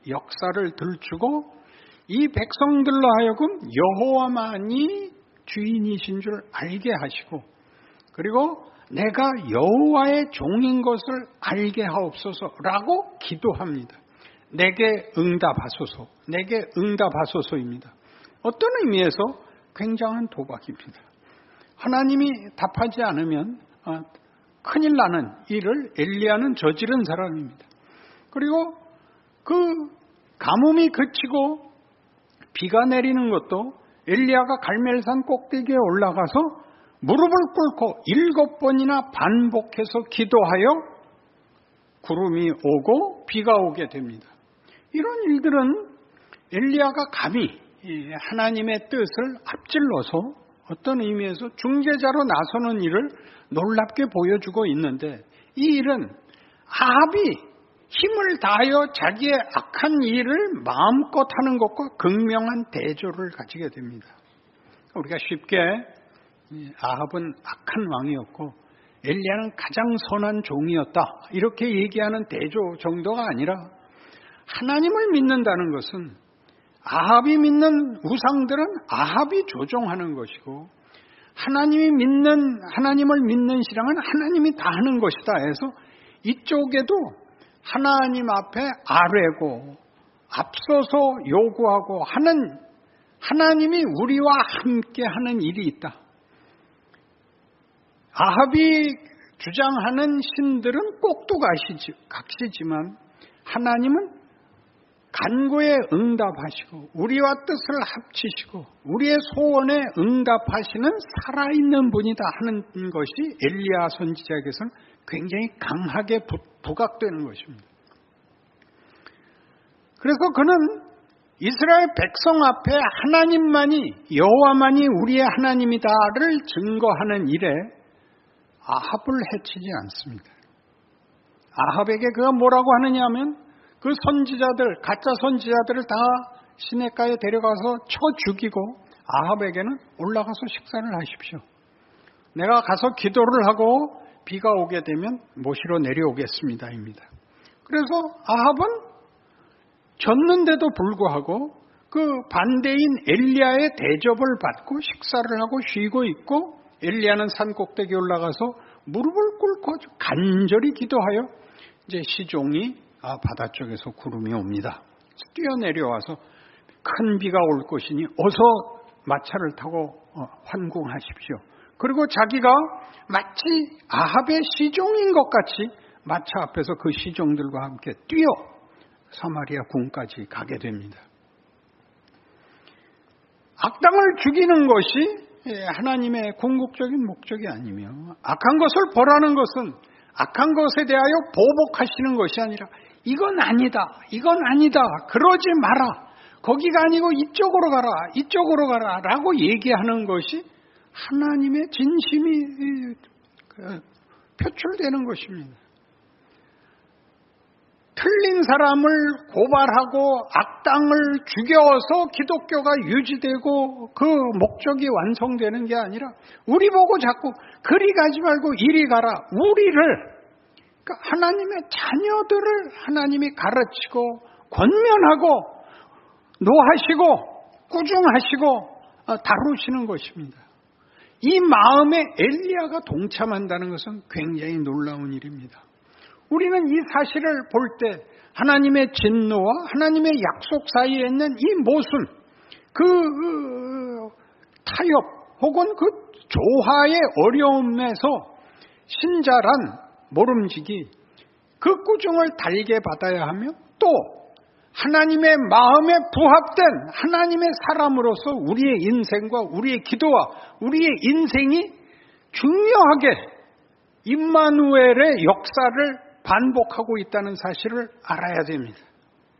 역사를 들추고 이 백성들로 하여금 여호와만이 주인이신 줄 알게 하시고, 그리고 내가 여호와의 종인 것을 알게 하옵소서라고 기도합니다. 내게 응답하소서, 내게 응답하소서입니다. 어떤 의미에서 굉장한 도박입니다. 하나님이 답하지 않으면 큰일 나는 일을 엘리야는 저지른 사람입니다. 그리고 그 가뭄이 그치고 비가 내리는 것도 엘리야가 갈멜산 꼭대기에 올라가서 무릎을 꿇고 7번이나 반복해서 기도하여 구름이 오고 비가 오게 됩니다. 이런 일들은 엘리야가 감히 하나님의 뜻을 앞질러서 어떤 의미에서 중재자로 나서는 일을 놀랍게 보여주고 있는데, 이 일은 아합이 힘을 다하여 자기의 악한 일을 마음껏 하는 것과 극명한 대조를 가지게 됩니다. 우리가 쉽게 아합은 악한 왕이었고 엘리야는 가장 선한 종이었다, 이렇게 얘기하는 대조 정도가 아니라, 하나님을 믿는다는 것은 아합이 믿는 우상들은 아합이 조종하는 것이고, 하나님을 믿는 신앙은 하나님이 다 하는 것이다 해서 이쪽에도 하나님 앞에 아뢰고 앞서서 요구하고 하는, 하나님이 우리와 함께 하는 일이 있다. 아합이 주장하는 신들은 꼭두 각시지만 하나님은 간구에 응답하시고 우리와 뜻을 합치시고 우리의 소원에 응답하시는 살아있는 분이다 하는 것이 엘리야 선지자에게서는 굉장히 강하게 부각되는 것입니다. 그래서 그는 이스라엘 백성 앞에 하나님만이, 여호와만이 우리의 하나님이다를 증거하는 일에 아합을 해치지 않습니다. 아합에게 그가 뭐라고 하느냐 하면, 그 선지자들, 가짜 선지자들을 다 시내가에 데려가서 쳐 죽이고, 아합에게는 올라가서 식사를 하십시오. 내가 가서 기도를 하고 비가 오게 되면 모시러 내려오겠습니다 입니다. 그래서 아합은 졌는데도 불구하고 그 반대인 엘리야의 대접을 받고 식사를 하고 쉬고 있고, 엘리야는 산 꼭대기에 올라가서 무릎을 꿇고 간절히 기도하여 이제 시종이 바다 쪽에서 구름이 옵니다. 뛰어내려와서 큰 비가 올 것이니 어서 마차를 타고 환궁하십시오. 그리고 자기가 마치 아합의 시종인 것 같이 마차 앞에서 그 시종들과 함께 뛰어 사마리아 궁까지 가게 됩니다. 악당을 죽이는 것이 하나님의 궁극적인 목적이 아니며, 악한 것을 벌하는 것은 악한 것에 대하여 보복하시는 것이 아니라, 이건 아니다, 이건 아니다, 그러지 마라, 거기가 아니고 이쪽으로 가라 라고 얘기하는 것이 하나님의 진심이 표출되는 것입니다. 틀린 사람을 고발하고 악당을 죽여서 기독교가 유지되고 그 목적이 완성되는 게 아니라, 우리 보고 자꾸 그리 가지 말고 이리 가라, 우리를, 그러니까 하나님의 자녀들을 하나님이 가르치고 권면하고 노하시고 꾸중하시고 다루시는 것입니다. 이 마음에 엘리야가 동참한다는 것은 굉장히 놀라운 일입니다. 우리는 이 사실을 볼 때 하나님의 진노와 하나님의 약속 사이에 있는 이 모순, 그 타협 혹은 그 조화의 어려움에서 신자란 모름지기 그 꾸중을 달게 받아야 하며, 또 하나님의 마음에 부합된 하나님의 사람으로서 우리의 인생과 우리의 기도와 우리의 인생이 중요하게 임마누엘의 역사를 반복하고 있다는 사실을 알아야 됩니다.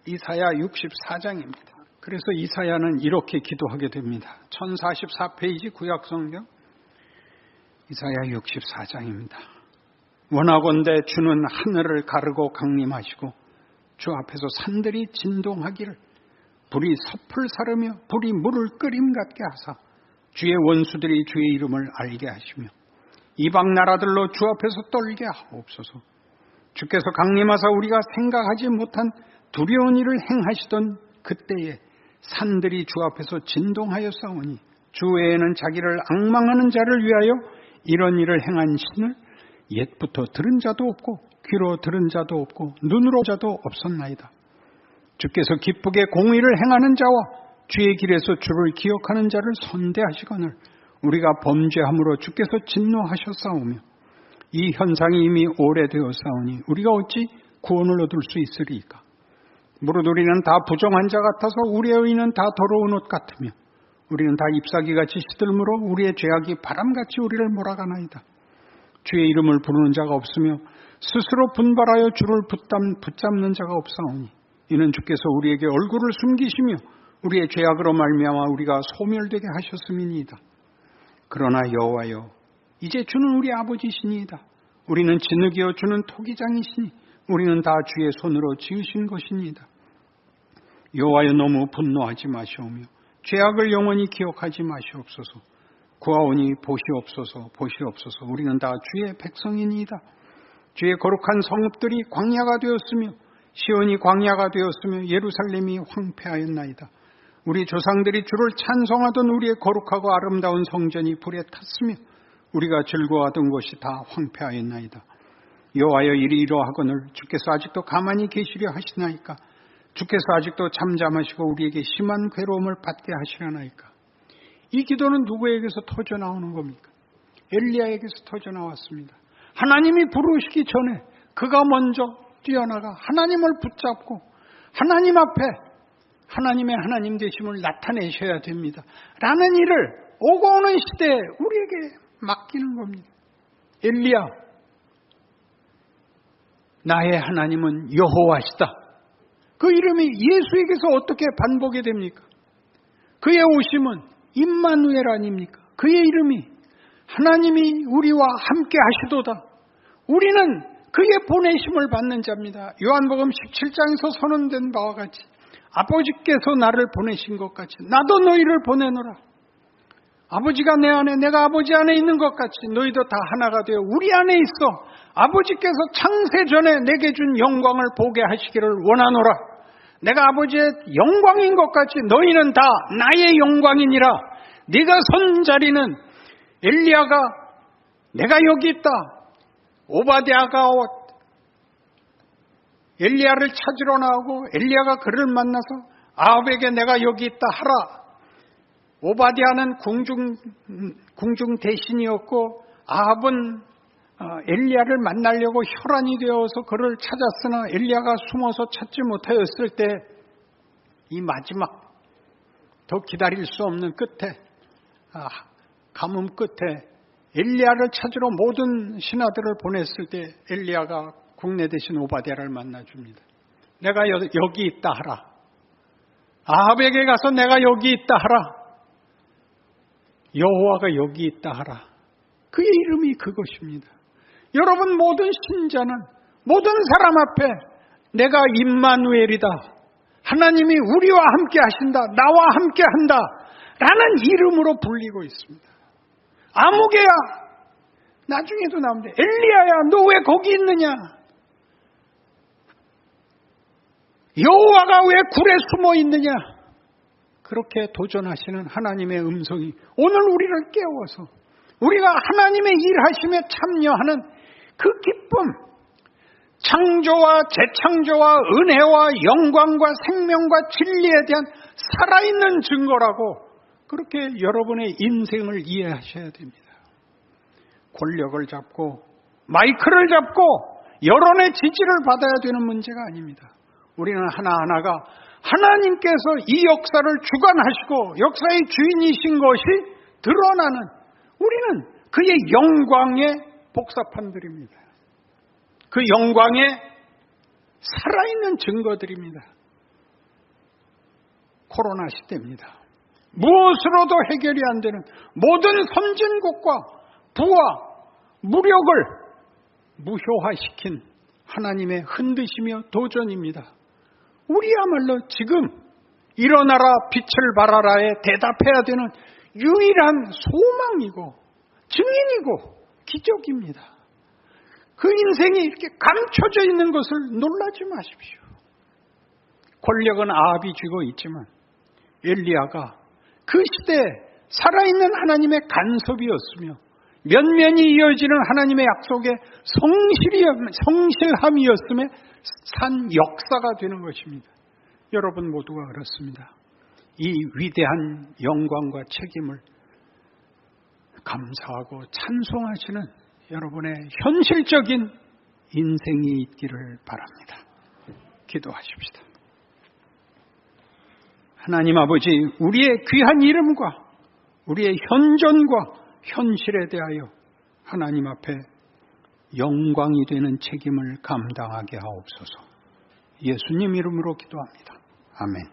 이사야 64장입니다. 그래서 이사야는 이렇게 기도하게 됩니다. 1044페이지 구약성경 이사야 64장입니다. 원하건대 주는 하늘을 가르고 강림하시고 주 앞에서 산들이 진동하기를 불이 섭을 사르며 불이 물을 끓임 같게 하사 주의 원수들이 주의 이름을 알게 하시며 이방 나라들로 주 앞에서 떨게 하옵소서. 주께서 강림하사 우리가 생각하지 못한 두려운 일을 행하시던 그때에 산들이 주 앞에서 진동하였사오니 주 외에는 자기를 앙망하는 자를 위하여 이런 일을 행한 신을 옛부터 들은 자도 없고 귀로 들은 자도 없고 눈으로 자도 없었나이다. 주께서 기쁘게 공의를 행하는 자와 주의 길에서 주를 기억하는 자를 선대하시거늘 우리가 범죄함으로 주께서 진노하셨사오며 이 현상이 이미 오래되었사오니 우리가 어찌 구원을 얻을 수 있으리이까. 무릇 우리는 다 부정한 자 같아서 우리의 의는 다 더러운 옷 같으며 우리는 다 잎사귀같이 시들므로 우리의 죄악이 바람같이 우리를 몰아가나이다. 주의 이름을 부르는 자가 없으며 스스로 분발하여 주를 붙잡는 자가 없사오니 이는 주께서 우리에게 얼굴을 숨기시며 우리의 죄악으로 말미암아 우리가 소멸되게 하셨음이니이다. 그러나 여호와여 이제 주는 우리 아버지시니이다. 우리는 진흙이요 주는 토기장이시니 우리는 다 주의 손으로 지으신 것이니이다. 여호와여 너무 분노하지 마시오며 죄악을 영원히 기억하지 마시옵소서. 구하오니 보시옵소서 보시옵소서. 우리는 다 주의 백성이니이다. 주의 거룩한 성읍들이 광야가 되었으며 시온이 광야가 되었으며 예루살렘이 황폐하였나이다. 우리 조상들이 주를 찬송하던 우리의 거룩하고 아름다운 성전이 불에 탔으며 우리가 즐거워하던 것이 다 황폐하였나이다. 여호와여 이리 이러하거늘 주께서 아직도 가만히 계시려 하시나이까. 주께서 아직도 잠잠하시고 우리에게 심한 괴로움을 받게 하시려나이까. 이 기도는 누구에게서 터져 나오는 겁니까? 엘리야에게서 터져 나왔습니다. 하나님이 부르시기 전에 그가 먼저 뛰어나가 하나님을 붙잡고 하나님 앞에 하나님의 하나님 되심을 나타내셔야 됩니다. 라는 일을 오고 오는 시대에 우리에게 맡기는 겁니다. 엘리야, 나의 하나님은 여호와시다. 그 이름이 예수에게서 어떻게 반복이 됩니까? 그의 오심은 임마누엘 아닙니까? 그의 이름이 하나님이 우리와 함께 하시도다. 우리는 그의 보내심을 받는 자입니다. 요한복음 17장에서 선언된 바와 같이 아버지께서 나를 보내신 것 같이 나도 너희를 보내노라. 아버지가 내 안에 내가 아버지 안에 있는 것 같이 너희도 다 하나가 되어 우리 안에 있어 아버지께서 창세 전에 내게 준 영광을 보게 하시기를 원하노라. 내가 아버지의 영광인 것 같이 너희는 다 나의 영광이니라. 네가 선 자리는 엘리야가 내가 여기 있다. 오바댜가 엘리야를 찾으러 나오고 엘리야가 그를 만나서 아합에게 내가 여기 있다 하라. 오바댜는 궁중 대신이었고 아합은 엘리야를 만나려고 혈안이 되어서 그를 찾았으나 엘리야가 숨어서 찾지 못하였을 때 이 마지막 더 기다릴 수 없는 끝에 가뭄 끝에 엘리야를 찾으러 모든 신하들을 보냈을 때 엘리야가 국내 대신 오바댜를 만나줍니다. 내가 여기 있다 하라. 아합에게 가서 내가 여기 있다 하라. 여호와가 여기 있다 하라. 그의 이름이 그것입니다. 여러분 모든 신자는 모든 사람 앞에 내가 임마누엘이다. 하나님이 우리와 함께 하신다. 나와 함께 한다. 라는 이름으로 불리고 있습니다. 아무개야. 나중에도 나오는데 엘리야야 너 왜 거기 있느냐. 여호와가 왜 굴에 숨어 있느냐. 그렇게 도전하시는 하나님의 음성이 오늘 우리를 깨워서 우리가 하나님의 일하심에 참여하는 그 기쁨, 창조와 재창조와 은혜와 영광과 생명과 진리에 대한 살아있는 증거라고 그렇게 여러분의 인생을 이해하셔야 됩니다. 권력을 잡고 마이크를 잡고 여론의 지지를 받아야 되는 문제가 아닙니다. 우리는 하나하나가 하나님께서 이 역사를 주관하시고 역사의 주인이신 것이 드러나는 우리는 그의 영광의 복사판들입니다. 그 영광의 살아있는 증거들입니다. 코로나 시대입니다. 무엇으로도 해결이 안 되는 모든 선진국과 부와 무력을 무효화시킨 하나님의 흔드시며 도전입니다. 우리야말로 지금 일어나라 빛을 발하라에 대답해야 되는 유일한 소망이고 증인이고 기적입니다. 그 인생이 이렇게 감춰져 있는 것을 놀라지 마십시오. 권력은 아합이 쥐고 있지만 엘리야가 그 시대에 살아있는 하나님의 간섭이었으며 면면이 이어지는 하나님의 약속의 성실함이었음에 산 역사가 되는 것입니다. 여러분 모두가 그렇습니다. 이 위대한 영광과 책임을 감사하고 찬송하시는 여러분의 현실적인 인생이 있기를 바랍니다. 기도하십시다. 하나님 아버지, 우리의 귀한 이름과 우리의 현존과 현실에 대하여 하나님 앞에 영광이 되는 책임을 감당하게 하옵소서. 예수님 이름으로 기도합니다. 아멘.